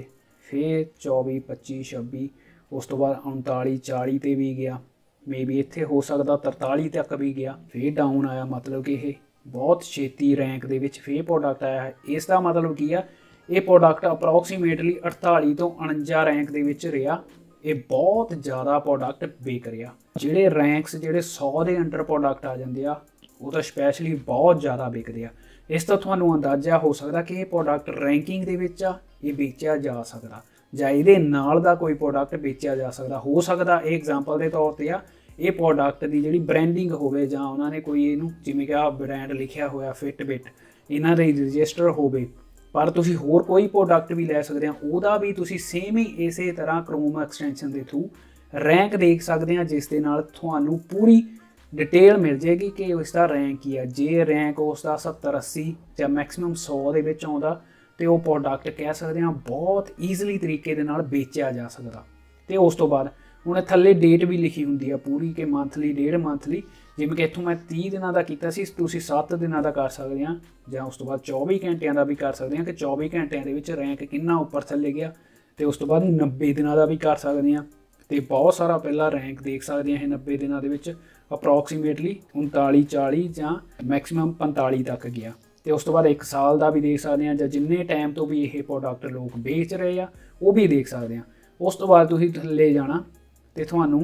फिर 24 25 26, उस तो बाद 39 40 ते भी गया, मे बी इत्थे हो सकता 43 तक भी गया, फिर डाउन आया। मतलब कि ये बहुत छेती रैंक दे विच फिर प्रोडक्ट आया है। इसका मतलब की है ये प्रोडक्ट अप्रोक्सीमेटली 48 तो 49 रैंक दे विच रहा। ये बहुत ज़्यादा प्रोडक्ट विक रहा। जिहड़े रैंक्स जिहड़े 100 के अंडर प्रोडक्ट आ जाते हैं वो तो स्पैशली बहुत ज़्यादा विकते हैं। इस तो तुहानू अंदाजा हो सकता कि ये प्रोडक्ट रैंकिंग दे विच आ, ये बेचा जा सकता, जां इहदे नाल दा कोई प्रोडक्ट बेचा जा सकता। हो सकता ये एग्जाम्पल के तौर पर आ ये प्रोडक्ट की जिहड़ी ब्रांडिंग होवे जां उन्होंने कोई इहनू जिवें कि आ ब्रांड लिखिया होया फिटबिट इन्हां दे रजिस्टर होवे, पर तुसीं होर कोई प्रोडक्ट भी लै सकते हैं, उहदा भी तुसीं सेम ही इस तरह क्रोम एक्सटेंशन के थ्रू रैंक देख सकते हैं, जिस दे नाल तुहानू पूरी डिटेल मिल जाएगी कि उसका रैंक की है। जे रैंक उसका 70 80 या मैक्सीमम 100 के विच आउंदा तो वो प्रोडक्ट कह सकते हैं बहुत ईजिली तरीके दे नाल बेचा जा सकता। तो उस तो बाद उन्हें थल्ले डेट भी लिखी होंगी है पूरी कि मंथली डेढ़ मंथली, जिवें कि इत्थों मैं 30 दिनों का किया सी, तुसीं 7 दिनों का कर सकते हैं, जां उस तो बाद 24 घंटिया का भी कर सकते हैं कि 24 घंटिया के विच रैंक कितना उपर थल्ले गया। तो उस तो बाद 90 दिनों का भी कर सकते हैं। तो बहुत सारा पहला रैंक देख सकते हैं 90 दिनों के अप्रोक्सीमेटली 39 40 जां मैक्सीमम 45 तक गया। तो उस तो बाद 1 साल का भी देख सकते हैं, जां जिन्ने टाइम तो भी ये प्रोडक्ट लोग बेच रहे हैं वो भी देख सकते हैं। उस तो बाद तुसीं थल्ले जाना तो तुहानू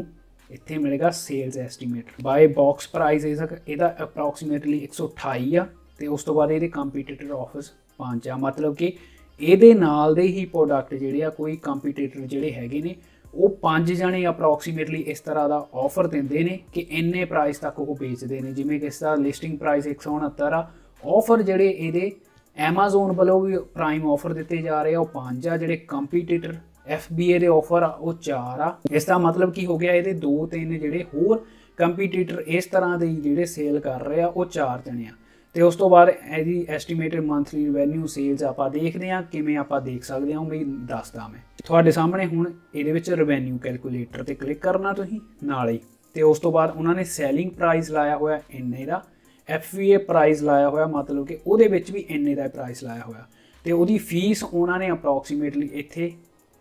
इत्थे मिलेगा sales estimate buy box price इहदा अप्रोक्सीमेटली 128 आ। तो उस तो बाद इहदे कंपीटीटर ऑफर्स 5 आ, मतलब कि इहदे नाल दे ही प्रोडक्ट जिहड़े आ कोई कंपीटीटर जिहड़े हैगे ने वो 5 जने अप्रोक्सीमेटली इस तरह का ऑफर देंदे ने कि इन्ने प्राइस तक वो बेचते हैं। जिवें कि इसका लिस्टिंग प्राइस 169 आ, ऑफर जिहड़े इहदे एमाजोन वालों भी प्राइम ऑफर दिते जा रहे हैं वो 5 आ, जिहड़े कंपीटीटर FBA के ऑफर आ वो 4 आ। इसका मतलब की हो गया ये 2-3 जिहड़े होर कंपीटीटर इस तरह के जिहड़े सेल कर रहे हैं वो 4 जने आ। तो उस तो बाद यदि एस्टीमेटेड मंथली रिवेन्यू सेल्स आप देखते हैं किमें आप देख सकते हैं, मैं दसदा मैं तुहाडे सामने हुण इहदे विच रिवेन्यू कैलकुलेटर ते क्लिक करना तुसीं नाल ही। तो उस तो बाद उन्होंने सैलिंग प्राइस लाया होया इन्ने दा, FBA प्राइस लाया होया मतलब कि उहदे विच भी इन्ने दा प्राइस लाया होया। ਤੇ ਉਹਦੀ ਫੀਸ ਉਹਨਾਂ ਨੇ ਅਪਰੋਕਸੀਮੇਟਲੀ ਇੱਥੇ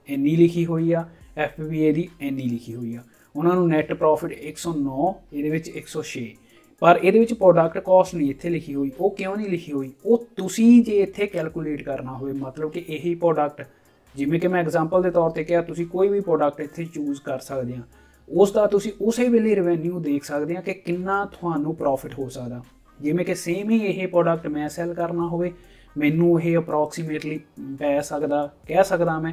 ਇੰਨੀ ਲਿਖੀ ਹੋਈ ਆ, FBA ਦੀ ਇੰਨੀ ਲਿਖੀ ਹੋਈ ਆ। ਉਹਨਾਂ ਨੂੰ ਨੈਟ ਪ੍ਰੋਫਿਟ 109, ਇਹਦੇ ਵਿੱਚ 106, ਪਰ ਇਹਦੇ ਵਿੱਚ ਪ੍ਰੋਡਕਟ ਕਾਸਟ ਨਹੀਂ ਇੱਥੇ ਲਿਖੀ ਹੋਈ। ਉਹ ਕਿਉਂ ਨਹੀਂ ਲਿਖੀ ਹੋਈ? ਉਹ ਤੁਸੀਂ ਜੇ ਇੱਥੇ ਕੈਲਕੂਲੇਟ ਕਰਨਾ ਹੋਵੇ, ਮਤਲਬ ਕਿ ਇਹੀ ਪ੍ਰੋਡਕਟ, ਜਿਵੇਂ ਕਿ ਮੈਂ ਐਗਜ਼ਾਮਪਲ ਦੇ ਤੌਰ ਤੇ ਕਿਹਾ, ਤੁਸੀਂ ਕੋਈ ਵੀ ਪ੍ਰੋਡਕਟ ਇੱਥੇ ਚੂਜ਼ ਕਰ ਸਕਦੇ ਆ, ਉਸ ਦਾ ਤੁਸੀਂ ਉਸੇ ਵੇਲੇ ਰੈਵਨਿਊ ਦੇਖ ਸਕਦੇ ਆ ਕਿ ਕਿੰਨਾ ਤੁਹਾਨੂੰ ਪ੍ਰੋਫਿਟ ਹੋ ਸਕਦਾ। ਜਿਵੇਂ ਕਿ ਸੇਮ ਹੀ ਇਹ ਪ੍ਰੋਡਕਟ ਮੈਂ ਸੈਲ ਕਰਨਾ ਹੋਵੇ, ਮੈਨੂੰ ਇਹ ਅਪਰੋਕਸੀਮੇਟਲੀ ਕਹਿ ਸਕਦਾ ਮੈਂ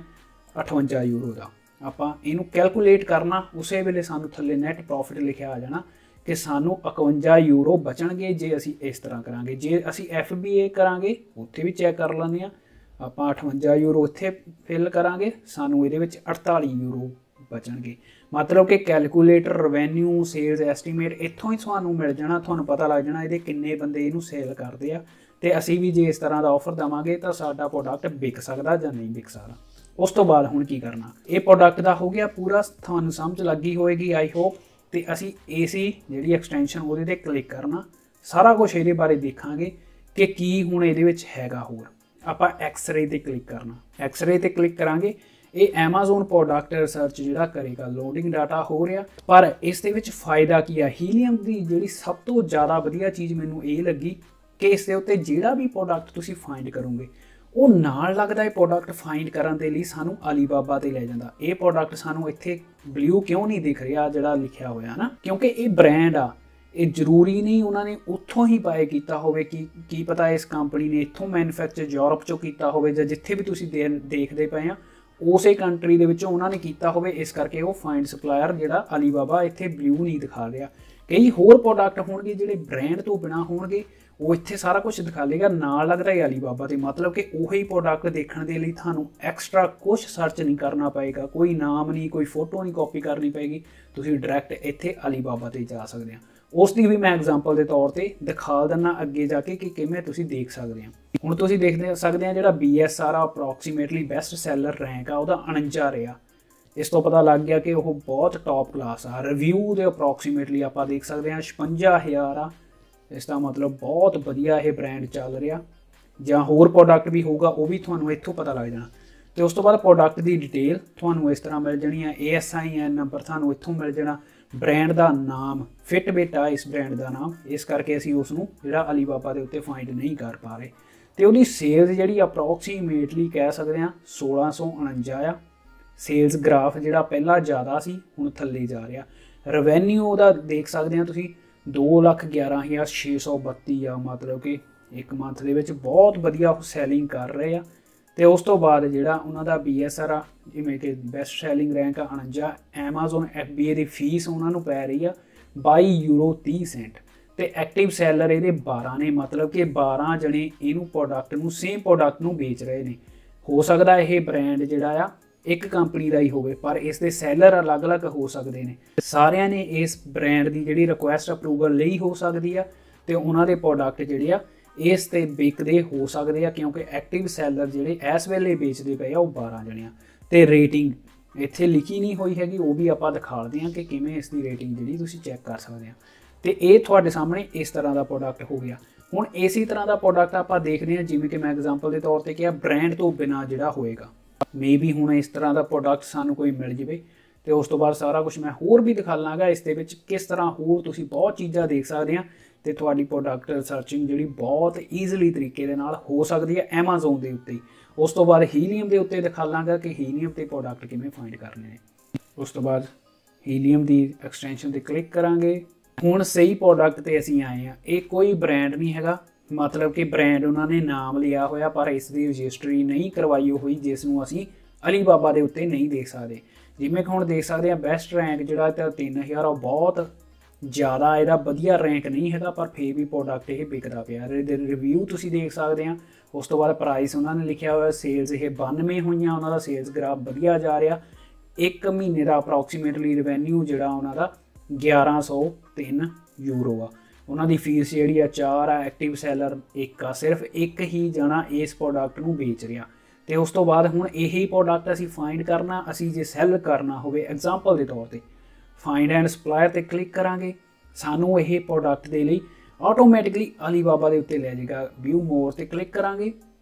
58 ਯੂਰੋ ਦਾ। ਆਪਾਂ ਇਹਨੂੰ ਕੈਲਕੂਲੇਟ ਕਰਨਾ, ਉਸੇ ਵੇਲੇ ਸਾਨੂੰ ਥੱਲੇ ਨੈਟ ਪ੍ਰੋਫਿਟ ਲਿਖਿਆ ਆ ਜਾਣਾ ਕਿ ਸਾਨੂੰ 51 ਯੂਰੋ ਬਚਣਗੇ ਜੇ ਅਸੀਂ ਇਸ ਤਰ੍ਹਾਂ ਕਰਾਂਗੇ। ਜੇ ਅਸੀਂ FBA ਕਰਾਂਗੇ, ਉੱਥੇ ਵੀ ਚੈੱਕ ਕਰ ਲੈਂਦੇ ਆ, ਆਪਾਂ 58 ਯੂਰੋ ਇੱਥੇ ਫਿਲ ਕਰਾਂਗੇ, ਸਾਨੂੰ ਇਹਦੇ ਵਿੱਚ 48 ਯੂਰੋ ਬਚਣਗੇ। ਮਤਲਬ ਕਿ ਕੈਲਕੂਲੇਟਰ, ਰੈਵਨਿਊ, ਸੇਲਸ ਐਸਟੀਮੇਟ ਇੱਥੋਂ ਹੀ ਤੁਹਾਨੂੰ ਮਿਲ ਜਾਣਾ, ਤੁਹਾਨੂੰ ਪਤਾ ਲੱਗ ਜਾਣਾ ਇਹਦੇ ਕਿੰਨੇ ਬੰਦੇ ਇਹਨੂੰ ਸੇਲ ਕਰਦੇ ਆ, ਤੇ ਅਸੀਂ ਵੀ ਜੇ ਇਸ ਤਰ੍ਹਾਂ ਦਾ ਆਫਰ ਦੇਵਾਂਗੇ ਤਾਂ ਸਾਡਾ ਪ੍ਰੋਡਕਟ ਵਿਕ ਸਕਦਾ ਜਾਂ ਨਹੀਂ ਵਿਕ ਸਕਦਾ। ਉਸ ਤੋਂ ਬਾਅਦ ਹੁਣ ਕੀ ਕਰਨਾ, ਇਹ ਪ੍ਰੋਡਕਟ ਦਾ ਹੋ ਗਿਆ ਪੂਰਾ, ਤੁਹਾਨੂੰ ਸਮਝ ਲੱਗੀ ਹੋਏਗੀ ਆਈ ਹੋਪ। ਤੇ ਅਸੀਂ AC ਜਿਹੜੀ ਐਕਸਟੈਂਸ਼ਨ ਉਹਦੇ ਤੇ ਕਲਿੱਕ ਕਰਨਾ, ਸਾਰਾ ਕੁਝ ਇਹਦੇ ਬਾਰੇ ਦੇਖਾਂਗੇ ਕਿ ਕੀ ਹੁਣ ਇਹਦੇ ਵਿੱਚ ਹੈਗਾ। ਹੋਰ ਆਪਾਂ ਐਕਸਰੇ ਤੇ ਕਲਿੱਕ ਕਰਨਾ, ਐਕਸਰੇ ਤੇ ਕਲਿੱਕ ਕਰਾਂਗੇ, ਇਹ Amazon ਪ੍ਰੋਡਕਟ ਰਿਸਰਚ ਜਿਹੜਾ ਕਰੇਗਾ, ਲੋਡਿੰਗ ਡਾਟਾ ਹੋ ਰਿਹਾ। ਪਰ ਇਸ ਦੇ ਵਿੱਚ ਫਾਇਦਾ ਕੀ ਆ, ਹੀਲੀਅਮ ਦੀ ਜਿਹੜੀ ਸਭ ਤੋਂ ਜ਼ਿਆਦਾ ਵਧੀਆ ਚੀਜ਼ ਮੈਨੂੰ ਇਹ ਲੱਗੀ ਕਿ ਇਸ ਦੇ ਉੱਤੇ ਜਿਹੜਾ ਵੀ ਪ੍ਰੋਡਕਟ ਤੁਸੀਂ ਫਾਈਂਡ ਕਰੋਗੇ, ਉਹ ਨਾਲ ਲੱਗਦਾ ਇਹ ਪ੍ਰੋਡਕਟ ਫਾਈਂਡ ਕਰਨ ਦੇ ਲਈ ਸਾਨੂੰ ਅਲੀਬਾਬਾ ਤੇ ਲੈ ਜਾਂਦਾ। ਇਹ ਪ੍ਰੋਡਕਟ ਸਾਨੂੰ ਇੱਥੇ ਬਲੂ ਕਿਉਂ ਨਹੀਂ ਦਿਖ ਰਿਹਾ ਜਿਹੜਾ ਲਿਖਿਆ ਹੋਇਆ ਨਾ, ਕਿਉਂਕਿ ਇਹ ਬ੍ਰਾਂਡ ਆ, ਇਹ ਜ਼ਰੂਰੀ ਨਹੀਂ ਉਹਨਾਂ ਨੇ ਉੱਥੋਂ ਹੀ ਬਾਏ ਕੀਤਾ ਹੋਵੇ। ਕੀ ਪਤਾ ਇਸ ਕੰਪਨੀ ਨੇ ਇੱਥੋਂ ਮੈਨੂਫੈਕਚਰ ਯੂਰਪ ਚੋਂ ਕੀਤਾ ਹੋਵੇ, ਜਾਂ ਜਿੱਥੇ ਵੀ ਤੁਸੀਂ ਦੇਖਦੇ ਪਏ ਆ ਉਸੇ ਕੰਟਰੀ ਦੇ ਵਿੱਚੋਂ ਉਹਨਾਂ ਨੇ ਕੀਤਾ ਹੋਵੇ, ਇਸ ਕਰਕੇ ਉਹ ਫਾਈਂਡ ਸਪਲਾਇਰ ਜਿਹੜਾ ਅਲੀਬਾਬਾ ਇੱਥੇ ਬਲੂ ਨਹੀਂ ਦਿਖਾ ਰਿਹਾ। ਕਈ ਹੋਰ ਪ੍ਰੋਡਕਟ ਹੋਣਗੇ ਜਿਹੜੇ ਬ੍ਰਾਂਡ ਤੋਂ ਬਿਨਾ ਹੋਣਗੇ, ਉਹ ਇੱਥੇ ਸਾਰਾ ਕੁਝ ਦਿਖਾ ਲੇਗਾ, ਨਾਲ ਲੱਗਦਾ ਹੈ ਅਲੀਬਾਬਾ ਤੇ। ਮਤਲਬ ਕਿ ਉਹੀ ਪ੍ਰੋਡਕਟ ਦੇਖਣ ਦੇ ਲਈ ਤੁਹਾਨੂੰ ਐਕਸਟਰਾ ਕੁਝ ਸਰਚ ਨਹੀਂ ਕਰਨਾ ਪਏਗਾ, ਕੋਈ ਨਾਮ ਨਹੀਂ, ਕੋਈ ਫੋਟੋ ਨਹੀਂ ਕਾਪੀ ਕਰਨੀ ਪਏਗੀ, ਤੁਸੀਂ ਡਾਇਰੈਕਟ ਇੱਥੇ ਅਲੀਬਾਬਾ ਤੇ ਜਾ ਸਕਦੇ ਆ। ਉਸ ਦੀ ਵੀ ਮੈਂ ਐਗਜ਼ਾਮਪਲ ਦੇ ਤੌਰ ਤੇ ਦਿਖਾ ਦਿੰਦਾ ਅੱਗੇ ਜਾ ਕੇ ਕਿ ਕਿਵੇਂ ਤੁਸੀਂ ਦੇਖ ਸਕਦੇ ਆ। ਹੁਣ ਤੁਸੀਂ ਦੇਖ ਸਕਦੇ ਆ ਜਿਹੜਾ BSR ਆ, ਅਪਰੋਕਸੀਮੇਟਲੀ ਬੈਸਟ ਸੈਲਰ ਰੈਂਕ ਆ ਉਹਦਾ 49 ਰਿਹਾ। ਇਸ ਤੋਂ ਪਤਾ ਲੱਗ ਗਿਆ ਕਿ ਉਹ ਬਹੁਤ ਟੌਪ ਕਲਾਸ ਆ। ਰਿਵਿਊ ਦੇ ਅਪਰੋਕਸੀਮੇਟਲੀ ਆਪਾਂ ਦੇਖ ਸਕਦੇ ਆ 56000 ਆ। ਇਸ ਦਾ ਮਤਲਬ ਬਹੁਤ ਵਧੀਆ ਇਹ ਬ੍ਰਾਂਡ ਚੱਲ ਰਿਹਾ। ਜਾਂ ਹੋਰ ਪ੍ਰੋਡਕਟ ਵੀ ਹੋਊਗਾ, ਉਹ ਵੀ ਤੁਹਾਨੂੰ ਇੱਥੋਂ ਪਤਾ ਲੱਗ ਜਾਣਾ। ਤੇ ਉਸ ਤੋਂ ਬਾਅਦ ਪ੍ਰੋਡਕਟ ਦੀ ਡਿਟੇਲ ਤੁਹਾਨੂੰ ਇਸ ਤਰ੍ਹਾਂ ਮਿਲ ਜਾਣੀ ਆ, ASIN ਨੰਬਰ ਤੁਹਾਨੂੰ ਇੱਥੋਂ ਮਿਲ ਜਾਣਾ, ਬ੍ਰਾਂਡ ਦਾ ਨਾਮ, ਫਿਟਬਿਟ ਆ ਇਸ ਬ੍ਰਾਂਡ ਦਾ ਨਾਮ, ਇਸ ਕਰਕੇ ਅਸੀਂ ਉਸ ਨੂੰ ਜਿਹੜਾ ਅਲੀਬਾਬਾ ਦੇ ਉੱਤੇ ਫਾਈਂਡ ਨਹੀਂ ਕਰ ਪਾ ਰਹੇ। ਤੇ ਉਹਦੀ ਸੇਲਸ ਜਿਹੜੀ ਅਪਰੋਕਸੀਮੇਟਲੀ ਕਹਿ ਸਕਦੇ ਆ 1649 ਆ। ਸੇਲਸ ਗ੍ਰਾਫ ਜਿਹੜਾ ਪਹਿਲਾਂ ਜ਼ਿਆਦਾ ਸੀ ਹੁਣ ਥੱਲੇ ਜਾ ਰਿਹਾ। ਰੈਵਨਿਊ ਉਹਦਾ ਦੇਖ ਸਕਦੇ ਆ ਤੁਸੀਂ 2,11,632 ਆ, ਮਤਲਬ ਕਿ ਇੱਕ ਮੰਥ ਦੇ ਵਿੱਚ ਬਹੁਤ ਵਧੀਆ ਉਹ ਸੈਲਿੰਗ ਕਰ ਰਹੇ ਆ। ਤੇ ਉਸ ਤੋਂ ਬਾਅਦ ਜਿਹੜਾ ਉਹਨਾਂ ਦਾ BSR ਆ, ਜਿਵੇਂ ਕਿ ਬੈਸਟ ਸੈਲਿੰਗ ਰੈਂਕ ਆ 49। Amazon FBA ਦੀ ਫੀਸ ਉਹਨਾਂ ਨੂੰ ਪੈ ਰਹੀ ਆ 22 ਯੂਰੋ 30 ਸੈਂਟ। ਤੇ ਐਕਟਿਵ ਸੈਲਰ ਇਹਦੇ 12 ਨੇ, ਮਤਲਬ ਕਿ 12 ਜਣੇ ਇਹਨੂੰ ਪ੍ਰੋਡਕਟ ਨੂੰ, ਸੇਮ ਪ੍ਰੋਡਕਟ ਨੂੰ ਵੇਚ ਰਹੇ ਨੇ। ਹੋ ਸਕਦਾ ਇਹ ਬ੍ਰਾਂਡ ਜਿਹੜਾ ਆ ਇੱਕ ਕੰਪਨੀ ਦਾ ਹੀ ਹੋਵੇ, ਪਰ ਇਸ ਦੇ ਸੈਲਰ ਅਲੱਗ-ਅਲੱਗ ਹੋ ਸਕਦੇ ਨੇ। ਸਾਰਿਆਂ ਨੇ ਇਸ ਬ੍ਰਾਂਡ ਦੀ ਜਿਹੜੀ ਰਿਕੁਐਸਟ ਅਪਰੂਵਲ ਲਈ ਹੋ ਸਕਦੀ ਆ, ਤੇ ਉਹਨਾਂ ਦੇ ਪ੍ਰੋਡਕਟ ਜਿਹੜੇ ਆ ਇਸ ਤੇ ਵਿਕਦੇ ਹੋ ਸਕਦੇ ਆ, ਕਿਉਂਕਿ ਐਕਟਿਵ ਸੈਲਰ ਜਿਹੜੇ ਇਸ ਵੇਲੇ ਵੇਚਦੇ ਪਏ ਆ ਉਹ 12 ਜਣੇ ਆ। ਤੇ ਰੇਟਿੰਗ ਇੱਥੇ ਲਿਖੀ ਨਹੀਂ ਹੋਈ ਹੈਗੀ, ਉਹ ਵੀ ਆਪਾਂ ਦਿਖਾਉਂਦੇ ਆ ਕਿ ਕਿਵੇਂ ਇਸ ਦੀ ਰੇਟਿੰਗ ਜਿਹੜੀ ਤੁਸੀਂ ਚੈੱਕ ਕਰ ਸਕਦੇ ਆ। ਤੇ ਇਹ ਤੁਹਾਡੇ ਸਾਹਮਣੇ ਇਸ ਤਰ੍ਹਾਂ ਦਾ ਪ੍ਰੋਡਕਟ ਹੋ ਗਿਆ। ਹੁਣ ਇਸੇ ਤਰ੍ਹਾਂ ਦਾ ਪ੍ਰੋਡਕਟ ਆਪਾਂ ਦੇਖਦੇ ਆ, ਜਿਵੇਂ ਕਿ ਮੈਂ ਐਗਜ਼ਾਮਪਲ ਦੇ ਤੌਰ ਤੇ ਕਿਹਾ ਬ੍ਰਾਂਡ ਤੋਂ ਬਿਨਾਂ ਜਿਹੜਾ ਹੋਏਗਾ। ਮੇਬੀ ਹੁਣ ਇਸ ਤਰ੍ਹਾਂ ਦਾ ਪ੍ਰੋਡਕਟ ਸਾਨੂੰ ਕੋਈ ਮਿਲ ਜਾਵੇ, ਤੇ ਉਸ ਤੋਂ ਬਾਅਦ ਸਾਰਾ ਕੁਝ ਮੈਂ ਹੋਰ ਵੀ ਦਿਖਾ ਲਾਂਗਾ ਇਸ ਦੇ ਵਿੱਚ ਕਿਸ ਤਰ੍ਹਾਂ ਹੋਰ ਤੁਸੀਂ ਬਹੁਤ ਚੀਜ਼ਾਂ ਦੇਖ ਸਕਦੇ ਆ, ਤੇ ਤੁਹਾਡੀ ਪ੍ਰੋਡਕਟ ਸਰਚਿੰਗ ਜਿਹੜੀ ਬਹੁਤ ਈਜ਼ੀਲੀ ਤਰੀਕੇ ਦੇ ਨਾਲ ਹੋ ਸਕਦੀ ਹੈ Amazon ਦੇ ਉੱਤੇ। ਉਸ ਤੋਂ ਬਾਅਦ ਹੀਲੀਅਮ ਦੇ ਉੱਤੇ ਦਿਖਾ ਲਾਂਗਾ ਕਿ ਹੀਲੀਅਮ ਤੇ ਪ੍ਰੋਡਕਟ ਕਿਵੇਂ ਫਾਈਂਡ ਕਰਨੇ ਨੇ। ਉਸ ਤੋਂ ਬਾਅਦ ਹੀਲੀਅਮ ਦੀ ਐਕਸਟੈਂਸ਼ਨ ਤੇ ਕਲਿੱਕ ਕਰਾਂਗੇ। ਹੁਣ ਸਹੀ ਪ੍ਰੋਡਕਟ ਤੇ ਅਸੀਂ ਆਏ ਆ। ਇਹ ਕੋਈ ਬ੍ਰਾਂਡ ਨਹੀਂ ਹੈਗਾ, ਮਤਲਬ ਕਿ ਬ੍ਰਾਂਡ ਉਹਨਾਂ ਨੇ ਨਾਮ ਲਿਆ ਹੋਇਆ, ਪਰ ਇਸ ਦੀ ਰਜਿਸਟਰੀ ਨਹੀਂ ਕਰਵਾਈ ਹੋਈ, ਜਿਸ ਨੂੰ ਅਸੀਂ ਅਲੀਬਾਬਾ ਦੇ ਉੱਤੇ ਨਹੀਂ ਦੇਖ ਸਕਦੇ। ਜਿਵੇਂ ਕਿ ਹੁਣ ਦੇਖ ਸਕਦੇ ਆ ਬੈਸਟ ਰੈਂਕ ਜਿਹੜਾ ਤਾਂ 3000 ਆ, ਬਹੁਤ ਜ਼ਿਆਦਾ ਇਹਦਾ ਵਧੀਆ ਰੈਂਕ ਨਹੀਂ ਹੈਗਾ, ਪਰ ਫੇਰ ਵੀ ਪ੍ਰੋਡਕਟ ਇਹ ਵਿਕਦਾ ਪਿਆ। ਇਹਦੇ ਰਿਵਿਊ ਤੁਸੀਂ ਦੇਖ ਸਕਦੇ ਆ। ਉਸ ਤੋਂ ਬਾਅਦ ਪ੍ਰਾਈਸ ਉਹਨਾਂ ਨੇ ਲਿਖਿਆ ਹੋਇਆ, ਸੇਲਸ ਇਹ 92 ਹੋਈਆਂ, ਉਹਨਾਂ ਦਾ ਸੇਲਸ ਗ੍ਰਾਫ ਵਧੀਆ ਜਾ ਰਿਹਾ। ਇੱਕ ਮਹੀਨੇ ਦਾ ਅਪਰੋਕਸੀਮੇਟਲੀ ਰੈਵਨਿਊ ਜਿਹੜਾ ਉਹਨਾਂ ਦਾ 1103 ਯੂਰੋ ਆ। ਉਹਨਾਂ ਦੀ ਫੀਸ ਜਿਹੜੀ ਆ 4 ਆ। ਐਕਟਿਵ ਸੈਲਰ 1 ਆ, ਸਿਰਫ ਇੱਕ ਹੀ ਜਣਾ ਇਸ ਪ੍ਰੋਡਕਟ ਨੂੰ ਵੇਚ ਰਿਹਾ। ਤੇ ਉਸ ਤੋਂ ਬਾਅਦ ਹੁਣ ਇਹੀ ਪ੍ਰੋਡਕਟ ਅਸੀਂ ਫਾਈਂਡ ਕਰਨਾ, ਅਸੀਂ ਜੇ ਸੈੱਲ ਕਰਨਾ ਹੋਵੇ ਐਗਜ਼ਾਮਪਲ ਦੇ ਤੌਰ ਤੇ ਫਾਈਂਡ ਐਂਡ ਸਪਲਾਇਰ ਤੇ ਕਲਿੱਕ ਕਰਾਂਗੇ। ਸਾਨੂੰ ਇਹ ਪ੍ਰੋਡਕਟ ਦੇ ਲਈ ਆਟੋਮੈਟਿਕਲੀ ਅਲੀਬਾਬਾ ਦੇ ਉੱਤੇ ਲੈ ਜਾਏਗਾ। ਵਿਊ ਮੋਰ ਤੇ ਕਲਿੱਕ ਕਰਾਂਗੇ।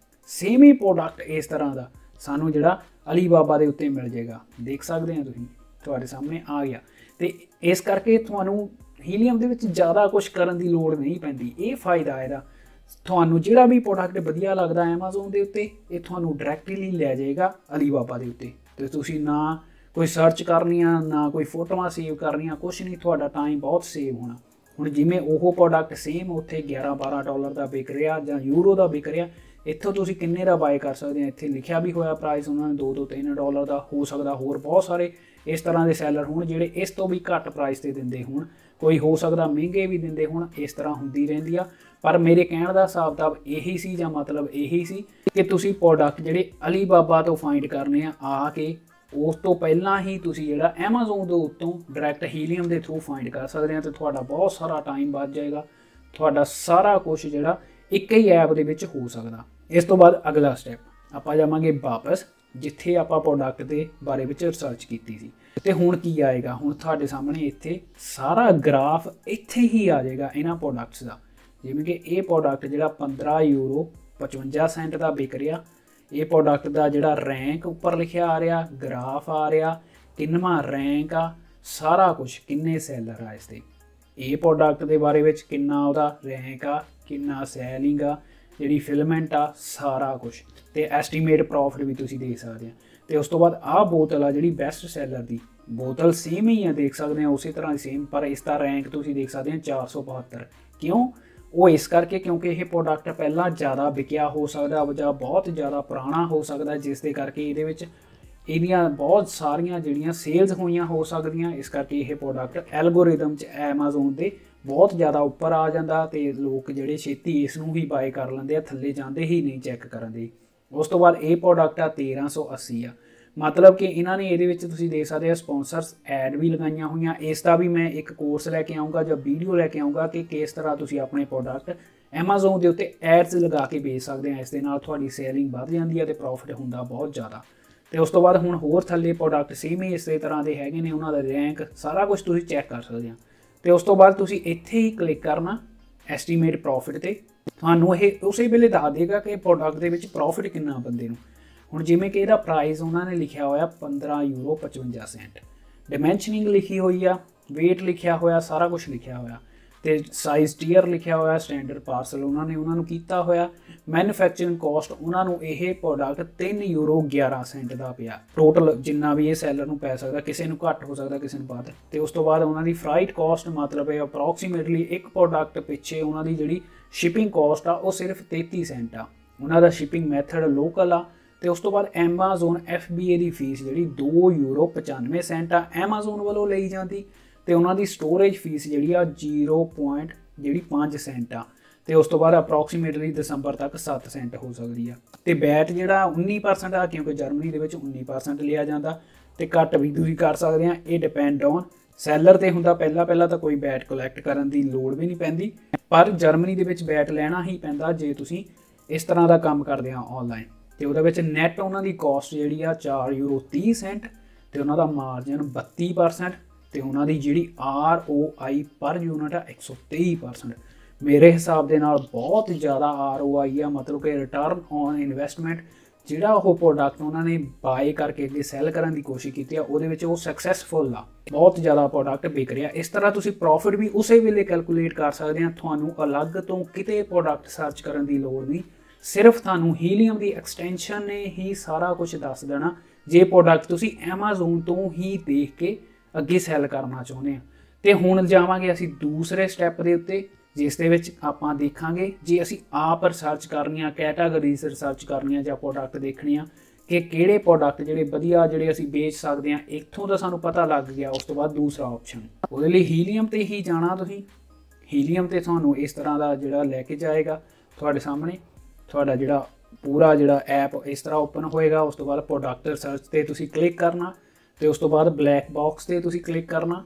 सेम ही प्रोडक्ट इस तरह का सानू जिहड़ा अलीबाबा दे उत्ते मिल जाएगा। देख सकते हैं तुसीं, तुहाडे सामने आ गया। तो इस करके तुहानू हीलियम दे विच ज़्यादा कुछ करन दी लोड़ नहीं पैंदी। ये फायदा इहदा, तुहानू जिहड़ा भी प्रोडक्ट वधिया लगदा एमेजोन दे उत्ते ये तुहानू डायरैक्टली लै जाएगा अलीबाबा दे उत्ते। ते तुसीं ना कोई सर्च करनी ना कोई फोटोआं सेव करनियां, कुछ नहीं, तुहाडा टाइम बहुत सेव होना। हुण जिवें ओह प्रोडक्ट सेम उत्थे $11-12 का बिक रहा जां यूरो का बिक रहा, इत्थों तुसीं किन्ने दा बाय कर सकते हैं। इत्थे लिखिया भी होया प्राइस उन्होंने $2-3 का, हो सकता होर बहुत सारे इस तरह के सैलर होण जिहड़े इस तो भी घट प्राइस ते दिंदे होण, कोई हो सकता महंगे भी दिंदे होण, इस तरह हुंदी रहिंदी आ। पर मेरे कहण दा हिसाब किताब यही सी, जां मतलब यही सी कि तुसीं प्रोडक्ट जिहड़े अलीबाबा तो फाइंड करने आ के उस तो पहला ही तुसीं जिहड़ा एमेजोन दे उत्तों डायरैक्ट हीलियम के थ्रू फाइंड कर सकते हैं। तो तुहाडा बहुत सारा टाइम बच जाएगा, तुहाडा सारा कुछ जिहड़ा एक ही ऐप दे विच हो सकदा। इस तो बाद अगला स्टैप आपां जावांगे वापस जिथे आपां प्रोडक्ट के बारे विच रिसर्च कीती सी। ते हुण की आएगा, हुण तुहाडे सामने इत्थे सारा ग्राफ इत्थे ही आ जाएगा इन्हां प्रोडक्ट्स दा। जिवें कि ये प्रोडक्ट जिहड़ा €15.55 का बिक रहा, ये प्रोडक्ट का जिहड़ा रैंक उपर लिखिया आ रहा, ग्राफ आ रहा, किन्नवां रैंक आ, सारा कुछ किन्ने सैलर आ इसते, ये प्रोडक्ट के बारे में किन्ना उहदा रैंक आ, किन्ना सैलिंग आ, जिहड़ी फिलमेंट आ, सारा कुछ। तो एस्टीमेट प्रॉफिट भी तुसीं देख सकते हैं। तो उस तो बाद आ बोतल आ जिहड़ी बेस्ट सैलर की बोतल सेम ही है, देख सकते हैं उसी तरह सेम, पर इसका रैंक तुसीं देख सकते हैं 472। क्यों? वो इस करके क्योंकि यह प्रोडक्ट पहला ज़्यादा विकिया हो सकता जां बहुत ज़्यादा पुराना हो सकता, जिस दे करके इहदे विच इहदियां बहुत सारियां जिहड़ियां सेल्स होईयां हो सकदियां। इस करके यह प्रोडक्ट एल्गोरिदम च एमेजोन दे बहुत ज़्यादा उपर आ जाता, तो लोग जिहड़े छेती इसनूं ही बाय कर लेंदे आ, थल्ले जांदे ही नहीं चैक करन। उस तो बाद ये प्रोडक्ट आ 1380 आ, मतलब कि इन्होंने ये देख सकते हो स्पॉन्सर्स ऐड भी लगाइया हुई। इसका भी मैं एक कोर्स लैके आऊँगा जब वीडियो लैके आऊँगा कि किस तरह तुम अपने प्रोडक्ट एमेजोन के उत्ते एड्स लगा के बेच सकते हैं। इस दे नाल तुहाडी सेलिंग बढ़ जाती है तो प्रॉफिट होंदा बहुत ज़्यादा। तो उस तो बाद हुण होर थल्ले प्रोडक्ट सेम ही इस तरह के हैगे ने, उन्होंने रैंक सारा कुछ तुसीं चैक कर सकते हैं। तो उस तो बाद तुसीं इत्थे ही क्लिक करना एस्टीमेट प्रॉफिट ते, तुहानूं इह उसे वेले दस देगा कि प्रोडक्ट दे विच प्रॉफिट किन्ना बंदे नूं। हुण जिवें कि इहदा प्राइस उन्होंने लिखिया होया €15.55, डिमेंशनिंग लिखी हुई आ, वेट लिखिया होया, सारा कुछ लिखिया होया, तो साइज टीयर लिखिया होया, स्टैंडर्ड पार्सल उन्होंने कीता होया। मैन्युफैक्चरिंग कॉस्ट उन्होंने यह प्रोडक्ट €3.11 का पिया टोटल, जिन्ना भी ये सैलर नूं पै सकदा, किसी नूं घट हो सकदा, किसी नूं वध। ते उस तो बाद उन्होंने फ्राइट कॉस्ट मतलब है अप्रोक्सीमेटली एक प्रोडक्ट पिछे उन्होंने जिहड़ी शिपिंग कॉस्ट आ वो सिर्फ 33 सेंट आ। उन्हों का शिपिंग मैथड लोकल आ। तो उस तो बाद एमेजोन FBA की फीस जी €2.95 आ एमेजोन वालों ली जाती। तो उन्होंने स्टोरेज फीस जी 0.5 सेंट आ। तो उस तो बाद अप्रोक्सीमेटली दिसंबर तक 7 सेंट हो सकती है। तो बैट जोड़ा 19% आ, क्योंकि जर्मनी के 19% लिया जाता। तो घट भी तुम कर सकते हैं, ये डिपेंड ऑन सैलर तो होंदा। पहला तो कोई बैट कलैक्ट करने की लोड़ भी नहीं पैंदी, पर जर्मनी के बैट लेना ही पैंदा जे तुसीं इस तरह का काम करते हैं ऑनलाइन। तो वो नैट उन्होंने कॉस्ट जी €4.30, तो उन्होंने मार्जिन 32%, तो उन्होंने जी ROI पर यूनिट है 123%। मेरे हिसाब के नाल बहुत ज़्यादा ROI है, मतलब कि रिटर्न ऑन इन्वेस्टमेंट जिहड़ा वो प्रोडक्ट उन्होंने बाय करके अगे सैल करने की कोशिश की है वो सक्सैसफुल आ, बहुत ज़्यादा प्रोडक्ट बिक रहा। इस तरह तुसीं प्रॉफिट भी उस वेले कैलकुलेट कर सकते हैं। तुहानूं अलग तो किते प्रोडक्ट सर्च करने की लोड़ नहीं, सिर्फ तुहानूं हीलियम की एक्सटेंशन ने ही सारा कुछ दस देना जे प्रोडक्ट तुसीं एमेजोन तो ही देख के अगे सैल करना चाहुंदे आ। तो हुण जावांगे असीं दूसरे स्टैप के उत्ते, जिस दे विच आपां देखांगे जे असीं आप रिसर्च करनी, कैटागरीज रिसर्च करनी जां प्रोडक्ट देखने कि किहड़े प्रोडक्ट जिहड़े वधिया जिहड़े असीं बेच सकते हैं। इत्थों तो सानूं पता लग गया। उस तो बाद दूसरा ऑप्शन उहदे लई हीलियम ते ही जाना। तुसीं हीलियम ते तुहानूं इस तरह का जिहड़ा लैके जाएगा तुहाडे सामने, तुहाडा जिहड़ा पूरा जिहड़ा ऐप इस तरह ओपन होएगा। उस तो बाद प्रोडक्ट रिसर्च ते तुसीं क्लिक करना, तो उस तो बाद ब्लैक बॉक्स ते तुसीं क्लिक करना।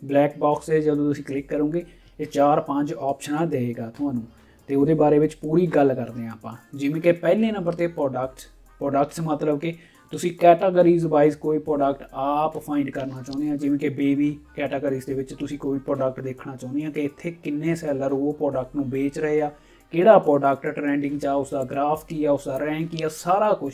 ब्लैक बॉक्स से जदों तुसीं क्लिक करोगे ये 4-5 ऑप्शन देगा तुहानूं, तो उहदे बारे विच पूरी गल करते हैं आपां। जिवें कि पहले नंबर ते प्रोडक्ट्स मतलब कि तुसीं कैटागरीज वाइज कोई प्रोडक्ट आप फाइंड करना चाहुंदे हैं। जिवें कि बेबी कैटागरीज दे विच तुसीं कोई प्रोडक्ट देखना चाहुंदे हैं कि इत्थे किन्ने सैलर वो प्रोडक्ट नूं बेच रहे आ, ਕਿਹੜਾ ਪ੍ਰੋਡਕਟ ਟ੍ਰੈਂਡਿੰਗ 'ਚ ਆ, ਉਸਦਾ ਗ੍ਰਾਫ ਕੀ ਆ, ਉਸਦਾ ਰੈਂਕ ਕੀ ਆ, ਸਾਰਾ ਕੁਝ।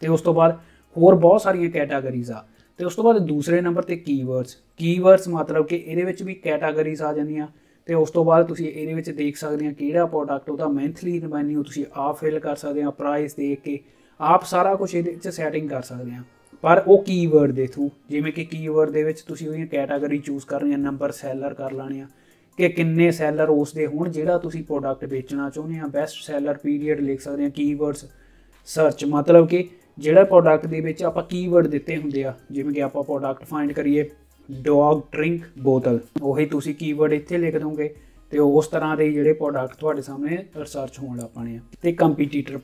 ਤੇ ਉਸ ਤੋਂ ਬਾਅਦ ਹੋਰ ਬਹੁਤ ਸਾਰੀਆਂ ਕੈਟਾਗਰੀਜ਼ ਆ। ਤੇ ਉਸ ਤੋਂ ਬਾਅਦ ਦੂਸਰੇ ਨੰਬਰ ਤੇ ਕੀਵਰਡਸ ਮਤਲਬ ਕਿ ਇਹਦੇ ਵਿੱਚ ਵੀ ਕੈਟਾਗਰੀਜ਼ ਆ ਜਾਂਦੀਆਂ। ਤੇ ਉਸ ਤੋਂ ਬਾਅਦ ਤੁਸੀਂ ਇਹਦੇ ਵਿੱਚ ਦੇਖ ਸਕਦੇ ਆ ਕਿਹੜਾ ਪ੍ਰੋਡਕਟ, ਉਹਦਾ ਮੰਥਲੀ ਰਿਵੈਨਿਊ ਤੁਸੀਂ ਆਪ ਫਿਲ ਕਰ ਸਕਦੇ ਆ, ਪ੍ਰਾਈਸ ਦੇਖ ਕੇ ਆਪ ਸਾਰਾ ਕੁਝ ਇਹਦੇ ਵਿੱਚ ਸੈਟਿੰਗ ਕਰ ਸਕਦੇ ਆ। ਪਰ ਉਹ ਕੀਵਰਡ ਦੇ ਥਰੂ, ਜਿਵੇਂ ਕਿ ਕੀਵਰਡ ਦੇ ਵਿੱਚ ਤੁਸੀਂ ਉਹਦੀਆਂ ਕੈਟਾਗਰੀ ਚੂਜ਼ ਕਰਨੀ ਆ, ਨੰਬਰ ਸੈਲਰ ਕਰ ਲੈਣੇ ਆ ਕਿ ਕਿੰਨੇ ਸੈਲਰ ਉਸ ਦੇ ਹੋਣ ਜਿਹੜਾ ਤੁਸੀਂ ਪ੍ਰੋਡਕਟ ਵੇਚਣਾ ਚਾਹੁੰਦੇ ਆ। ਬੈਸਟ ਸੈਲਰ ਪੀਰੀਅਡ ਲਿਖ ਸਕਦੇ ਆ। ਕੀਵਰਡਸ ਸਰਚ ਮਤਲਬ ਕਿ ਜਿਹੜਾ ਪ੍ਰੋਡਕਟ ਦੇ ਵਿੱਚ ਆਪਾਂ ਕੀਵਰਡ ਦਿੱਤੇ ਹੁੰਦੇ ਆ, ਜਿਵੇਂ ਕਿ ਆਪਾਂ ਪ੍ਰੋਡਕਟ ਫਾਈਂਡ ਕਰੀਏ ਡੌਗ ਡਰਿੰਕ ਬੋਤਲ, ਉਹੀ ਤੁਸੀਂ ਕੀਵਰਡ ਇੱਥੇ ਲਿਖ ਦੋਗੇ ਤੇ ਉਸ ਤਰ੍ਹਾਂ ਦੇ ਜਿਹੜੇ ਪ੍ਰੋਡਕਟ ਤੁਹਾਡੇ ਸਾਹਮਣੇ ਰਿਸਰਚ ਹੋਣ ਲੱਗ ਪੈਣੇ ਆ। ਤੇ ਕੰਪੀਟੀਟਰ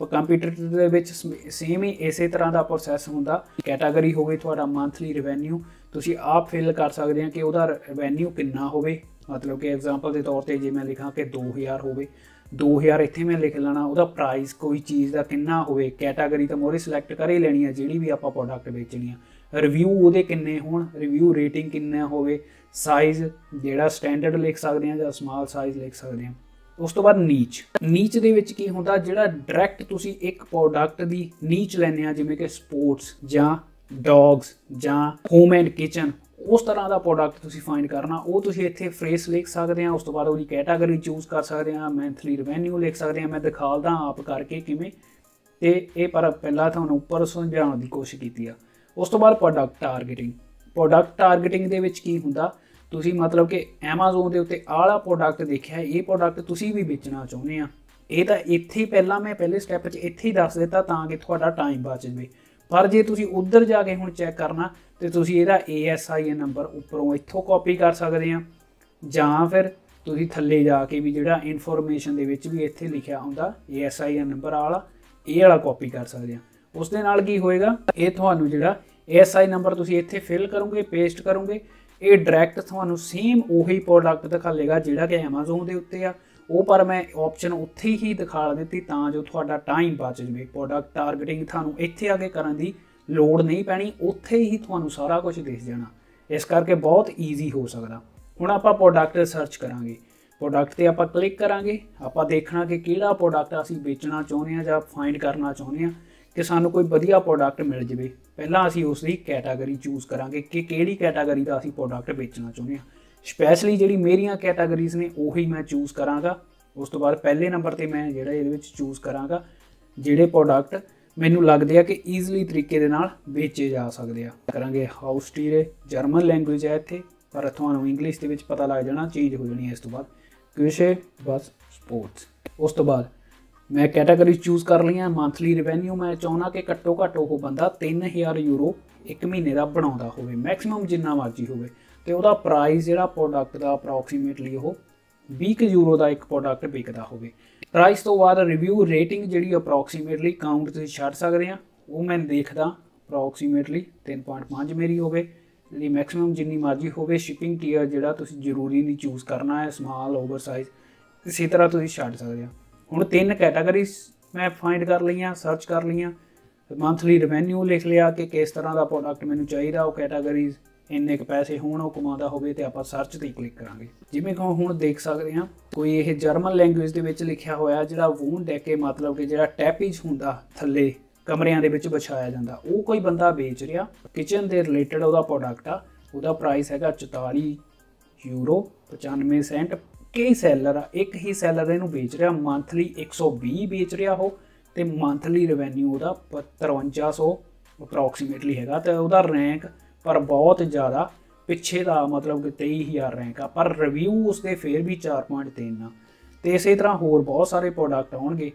ਦੇ ਵਿੱਚ ਸੇਮ ਹੀ ਇਸੇ ਤਰ੍ਹਾਂ ਦਾ ਪ੍ਰੋਸੈਸ ਹੁੰਦਾ। ਕੈਟਾਗਰੀ ਹੋ ਗਈ ਤੁਹਾਡਾ ਮੰਥਲੀ ਰਿਵੈਨਿਊ, ਤੁਸੀਂ ਆਪ ਫਿਲ ਕਰ ਸਕਦੇ ਆ ਕਿ ਉਹਦਾ ਰਿਵੈਨਿਊ ਕਿੰਨਾ ਹੋਵੇ। ਮਤਲਬ ਕਿ ਐਗਜ਼ਾਮਪਲ ਦੇ ਤੌਰ ਤੇ ਜੇ ਮੈਂ ਲਿਖਾਂ ਕਿ 2000 ਹੋਵੇ, 2000 ਇੱਥੇ ਮੈਂ ਲਿਖ ਲੈਣਾ। ਉਹਦਾ ਪ੍ਰਾਈਸ ਕੋਈ ਚੀਜ਼ ਦਾ ਕਿੰਨਾ ਹੋਵੇ, ਕੈਟਾਗਰੀ ਤਾਂ ਮੋਰੇ ਸਿਲੈਕਟ ਕਰ ਹੀ ਲੈਣੀ ਆ ਜਿਹੜੀ ਵੀ ਆਪਾਂ ਪ੍ਰੋਡਕਟ ਵੇਚਣੀ ਆ। ਰਿਵਿਊ ਉਹਦੇ ਕਿੰਨੇ ਹੋਣ, ਰਿਵਿਊ ਰੇਟਿੰਗ ਕਿੰਨਾ ਹੋਵੇ, ਸਾਈਜ਼ ਜਿਹੜਾ ਸਟੈਂਡਰਡ ਲਿਖ ਸਕਦੇ ਆ ਜਾਂ ਸਮਾਲ ਸਾਈਜ਼ ਲਿਖ ਸਕਦੇ ਆ। ਉਸ ਤੋਂ ਬਾਅਦ ਨੀਚ ਦੇ ਵਿੱਚ ਕੀ ਹੁੰਦਾ, ਜਿਹੜਾ ਡਾਇਰੈਕਟ ਤੁਸੀਂ ਇੱਕ ਪ੍ਰੋਡਕਟ ਦੀ ਨੀਚ ਲੈਂਦੇ ਆ, ਜਿਵੇਂ ਕਿ ਸਪੋਰਟਸ ਜਾਂ ਡੌਗਸ ਜਾਂ ਹੋਮ ਐਂਡ ਕਿਚਨ, ਉਸ ਤਰ੍ਹਾਂ ਦਾ ਪ੍ਰੋਡਕਟ ਤੁਸੀਂ ਫਾਈਂਡ ਕਰਨਾ। ਉਹ ਤੁਸੀਂ ਇੱਥੇ ਫਰੇਸ ਲਿਖ ਸਕਦੇ ਆ। ਉਸ ਤੋਂ ਬਾਅਦ ਉਹਦੀ ਕੈਟਾਗਰੀ ਚੂਜ਼ ਕਰ ਸਕਦੇ ਆ, ਮੰਥਲੀ ਰਿਵੈਨਿਊ ਲਿਖ ਸਕਦੇ ਆ। ਮੈਂ ਦਿਖਾਲਦਾ ਆਪ ਕਰਕੇ ਕਿਵੇਂ, ਤੇ ਇਹ ਪਰ ਪਹਿਲਾਂ ਤੁਹਾਨੂੰ ਉੱਪਰ ਸਮਝਾਉਣ ਦੀ ਕੋਸ਼ਿਸ਼ ਕੀਤੀ ਆ। ਉਸ ਤੋਂ ਬਾਅਦ ਪ੍ਰੋਡਕਟ ਟਾਰਗੇਟਿੰਗ ਦੇ ਵਿੱਚ ਕੀ ਹੁੰਦਾ, ਤੁਸੀਂ ਮਤਲਬ ਕਿ ਐਮਾਜ਼ੋਨ ਦੇ ਉੱਤੇ ਆਲਾ ਪ੍ਰੋਡਕਟ ਦੇਖਿਆ, ਇਹ ਪ੍ਰੋਡਕਟ ਤੁਸੀਂ ਵੀ ਵੇਚਣਾ ਚਾਹੁੰਦੇ ਆ। ਇਹ ਤਾਂ ਇੱਥੇ ਪਹਿਲਾਂ ਮੈਂ ਪਹਿਲੇ ਸਟੈਪ 'ਚ ਇੱਥੇ ਹੀ ਦੱਸ ਦਿੱਤਾ ਤਾਂ ਕਿ ਤੁਹਾਡਾ ਟਾਈਮ ਬਚ ਜਾਵੇ। ਪਰ ਜੇ ਤੁਸੀਂ ਉੱਧਰ ਜਾ ਕੇ ਹੁਣ ਚੈੱਕ ਕਰਨਾ ਤੇ ਤੁਸੀਂ ਇਹਦਾ ASIN ਨੰਬਰ ਉੱਪਰੋਂ ਇੱਥੋਂ ਕਾਪੀ ਕਰ ਸਕਦੇ ਆ, ਜਾਂ ਫਿਰ ਤੁਸੀਂ ਥੱਲੇ ਜਾ ਕੇ ਵੀ ਜਿਹੜਾ ਇਨਫੋਰਮੇਸ਼ਨ ਦੇ ਵਿੱਚ ਵੀ ਇੱਥੇ ਲਿਖਿਆ ਹੁੰਦਾ ASIN ਨੰਬਰ ਵਾਲਾ, ਇਹ ਵਾਲਾ ਕਾਪੀ ਕਰ ਸਕਦੇ ਆ। ਉਸ ਦੇ ਨਾਲ ਕੀ ਹੋਏਗਾ, ਇਹ ਤੁਹਾਨੂੰ ਜਿਹੜਾ ASI ਨੰਬਰ ਤੁਸੀਂ ਇੱਥੇ ਫਿਲ ਕਰੋਗੇ, ਪੇਸਟ ਕਰੋਗੇ, ਇਹ ਡਾਇਰੈਕਟ ਤੁਹਾਨੂੰ ਸੇਮ ਉਹੀ ਪ੍ਰੋਡਕਟ ਦਿਖਾਲੇਗਾ ਜਿਹੜਾ ਕਿ ਐਮਾਜ਼ੋਨ ਦੇ ਉੱਤੇ ਆ। ਉਹ ਪਰ ਮੈਂ ਆਪਸ਼ਨ ਉੱਥੇ ਹੀ ਦਿਖਾ ਦਿੱਤੀ ਤਾਂ ਜੋ ਤੁਹਾਡਾ ਟਾਈਮ ਬਚ ਜਾਵੇ। ਪ੍ਰੋਡਕਟ ਟਾਰਗੇਟਿੰਗ ਤੁਹਾਨੂੰ ਇੱਥੇ ਆ ਕੇ ਕਰਨ ਦੀ ਲੋੜ ਨਹੀਂ ਪੈਣੀ, ਉੱਥੇ ਹੀ ਤੁਹਾਨੂੰ ਸਾਰਾ ਕੁਝ ਦਿਖ ਜਾਣਾ। ਇਸ ਕਰਕੇ ਬਹੁਤ ਈਜ਼ੀ ਹੋ ਸਕਦਾ। ਹੁਣ ਆਪਾਂ ਪ੍ਰੋਡਕਟ ਸਰਚ ਕਰਾਂਗੇ, ਪ੍ਰੋਡਕਟ ਤੇ ਆਪਾਂ ਕਲਿੱਕ ਕਰਾਂਗੇ। ਆਪਾਂ ਦੇਖਣਾ ਕਿ ਕਿਹੜਾ ਪ੍ਰੋਡਕਟ ਅਸੀਂ ਵੇਚਣਾ ਚਾਹੁੰਦੇ ਆ ਜਾਂ ਫਾਈਂਡ ਕਰਨਾ ਚਾਹੁੰਦੇ ਆ ਕਿ ਸਾਨੂੰ ਕੋਈ ਵਧੀਆ ਪ੍ਰੋਡਕਟ ਮਿਲ ਜਾਵੇ। ਪਹਿਲਾਂ ਅਸੀਂ ਉਸ ਦੀ ਕੈਟਾਗਰੀ ਚੂਜ਼ ਕਰਾਂਗੇ ਕਿ ਕਿਹੜੀ ਕੈਟਾਗਰੀ ਦਾ ਅਸੀਂ ਪ੍ਰੋਡਕਟ ਵੇਚਣਾ ਚਾਹੁੰਦੇ ਆ। ਸਪੈਸ਼ਲੀ ਜਿਹੜੀ ਮੇਰੀਆਂ ਕੈਟਾਗਰੀਜ਼ ਨੇ ਉਹੀ ਮੈਂ ਚੂਜ਼ ਕਰਾਂਗਾ। ਉਸ ਤੋਂ ਬਾਅਦ ਪਹਿਲੇ ਨੰਬਰ ਤੇ ਮੈਂ ਜਿਹੜਾ ਇਹਦੇ ਵਿੱਚ ਚੂਜ਼ ਕਰਾਂਗਾ ਜਿਹੜੇ ਪ੍ਰੋਡਕਟ ਮੈਨੂੰ ਲੱਗਦੇ ਆ ਕਿ ਈਜ਼ੀਲੀ ਤਰੀਕੇ ਦੇ ਨਾਲ ਵੇਚੇ ਜਾ ਸਕਦੇ ਆ। ਕਰਾਂਗੇ ਹਾਊਸਟੀਰੇ, ਜਰਮਨ ਲੈਂਗੁਏਜ ਹੈ ਇੱਥੇ, ਪਰ ਤੁਹਾਨੂੰ ਇੰਗਲਿਸ਼ ਦੇ ਵਿੱਚ ਪਤਾ ਲੱਗ ਜਾਣਾ, ਚੇਂਜ ਹੋ ਜਾਣੀ ਹੈ। ਇਸ ਤੋਂ ਬਾਅਦ ਕੁਸ਼ੇ ਬਸ ਸਪੋਰਟਸ। ਉਸ ਤੋਂ ਬਾਅਦ ਮੈਂ ਕੈਟਾਗਰੀ ਚੂਜ਼ ਕਰ ਲਈਆਂ। ਮੰਥਲੀ ਰਿਵੈਨਿਊ ਮੈਂ ਚਾਹੁੰਦਾ ਕਿ ਘੱਟੋ ਘੱਟ ਉਹ ਬੰਦਾ 3000 ਯੂਰੋ ਇੱਕ ਮਹੀਨੇ ਦਾ ਬਣਾਉਂਦਾ ਹੋਵੇ, ਮੈਕਸਿਮਮ ਜਿੰਨਾ ਮਰਜ਼ੀ ਹੋਵੇ। ਤੇ ਉਹਦਾ ਪ੍ਰਾਈਸ ਜਿਹੜਾ ਪ੍ਰੋਡਕਟ ਦਾ ਅਪਰੋਕਸੀਮੇਟਲੀ ਉਹ 20 ਯੂਰੋ ਦਾ ਇੱਕ ਪ੍ਰੋਡਕਟ ਵਿਕਦਾ ਹੋਵੇ। ਪ੍ਰਾਈਸ ਤੋਂ ਬਾਅਦ ਰਿਵਿਊ ਰੇਟਿੰਗ ਜਿਹੜੀ ਅਪਰੋਕਸੀਮੇਟਲੀ ਕਾਊਂਟ ਤੁਸੀਂ ਛੱਡ ਸਕਦੇ ਆ, ਉਹ ਮੈਂ ਦੇਖਦਾ ਅਪਰੋਕਸੀਮੇਟਲੀ 3.5 ਮੇਰੀ ਹੋਵੇ, ਜਿਹੜੀ ਮੈਕਸਿਮਮ ਜਿੰਨੀ ਮਰਜ਼ੀ ਹੋਵੇ। ਸ਼ਿਪਿੰਗ ਟੀਅਰ ਜਿਹੜਾ ਤੁਸੀਂ ਜ਼ਰੂਰੀ ਨਹੀਂ ਚੂਜ਼ ਕਰਨਾ ਹੈ, ਸਮਾਲ ਓਵਰ ਸਾਈਜ਼, ਇਸੇ ਤਰ੍ਹਾਂ ਤੁਸੀਂ ਛੱਡ ਸਕਦੇ ਆ। ਹੁਣ 3 ਕੈਟਾਗਰੀਜ਼ ਮੈਂ ਫਾਈਂਡ ਕਰ ਲਈਆਂ, ਸਰਚ ਕਰ ਲਈਆਂ। ਮੰਥਲੀ ਰਿਵੈਨਿਊ ਲਿਖ ਲਿਆ ਕਿ ਕਿਸ ਤਰ੍ਹਾਂ ਦਾ ਪ੍ਰੋਡਕਟ ਮੈਨੂੰ ਚਾਹੀਦਾ, ਉਹ ਕੈਟਾਗਰੀਜ਼ ਇੰਨੇ ਕੁ ਪੈਸੇ ਹੋਣ, ਉਹ ਕਮਾਉਂਦਾ ਹੋਵੇ, ਤੇ ਆਪਾਂ ਸਰਚ ਤੇ ਕਲਿੱਕ ਕਰਾਂਗੇ। ਜਿਵੇਂ ਕਿ ਹੁਣ ਦੇਖ ਸਕਦੇ ਹਾਂ ਕੋਈ ਇਹ ਜਰਮਨ ਲੈਂਗੁਏਜ ਦੇ ਵਿੱਚ ਲਿਖਿਆ ਹੋਇਆ, ਜਿਹੜਾ ਵੂਨ ਡੈਕੇ ਮਤਲਬ ਕਿ ਜਿਹੜਾ ਟੈਪਿਜ ਹੁੰਦਾ ਥੱਲੇ ਕਮਰਿਆਂ ਦੇ ਵਿੱਚ ਵਿਛਾਇਆ ਜਾਂਦਾ, ਉਹ ਕੋਈ ਬੰਦਾ ਵੇਚ ਰਿਹਾ। ਕਿਚਨ ਦੇ ਰਿਲੇਟਡ ਉਹਦਾ ਪ੍ਰੋਡਕਟ ਆ, ਉਹਦਾ ਪ੍ਰਾਈਸ ਹੈਗਾ 44 ਯੂਰੋ 95 ਸੈਂਟ। ਕਈ ਸੈਲਰ ਆ, ਇੱਕ ਹੀ ਸੈਲਰ ਇਹਨੂੰ ਵੇਚ ਰਿਹਾ। ਮੰਥਲੀ 120 ਵੇਚ ਰਿਹਾ ਉਹ, ਤੇ ਮੰਥਲੀ ਰਿਵੈਨਿਊ ਉਹਦਾ 5300 ਅਪਰੋਕਸੀਮੇਟਲੀ ਹੈਗਾ। ਤੇ ਉਹਦਾ ਰੈਂਕ ਪਰ ਬਹੁਤ ਜ਼ਿਆਦਾ ਪਿੱਛੇ ਦਾ, ਮਤਲਬ ਕਿ 23000 ਰੈਂਕ ਆ, ਪਰ ਰਿਵਿਊ ਉਸਦੇ ਫਿਰ ਵੀ 4.3 ਆ। ਤੇ ਇਸੇ ਤਰ੍ਹਾਂ ਹੋਰ ਬਹੁਤ ਸਾਰੇ ਪ੍ਰੋਡਕਟ ਆਉਣਗੇ।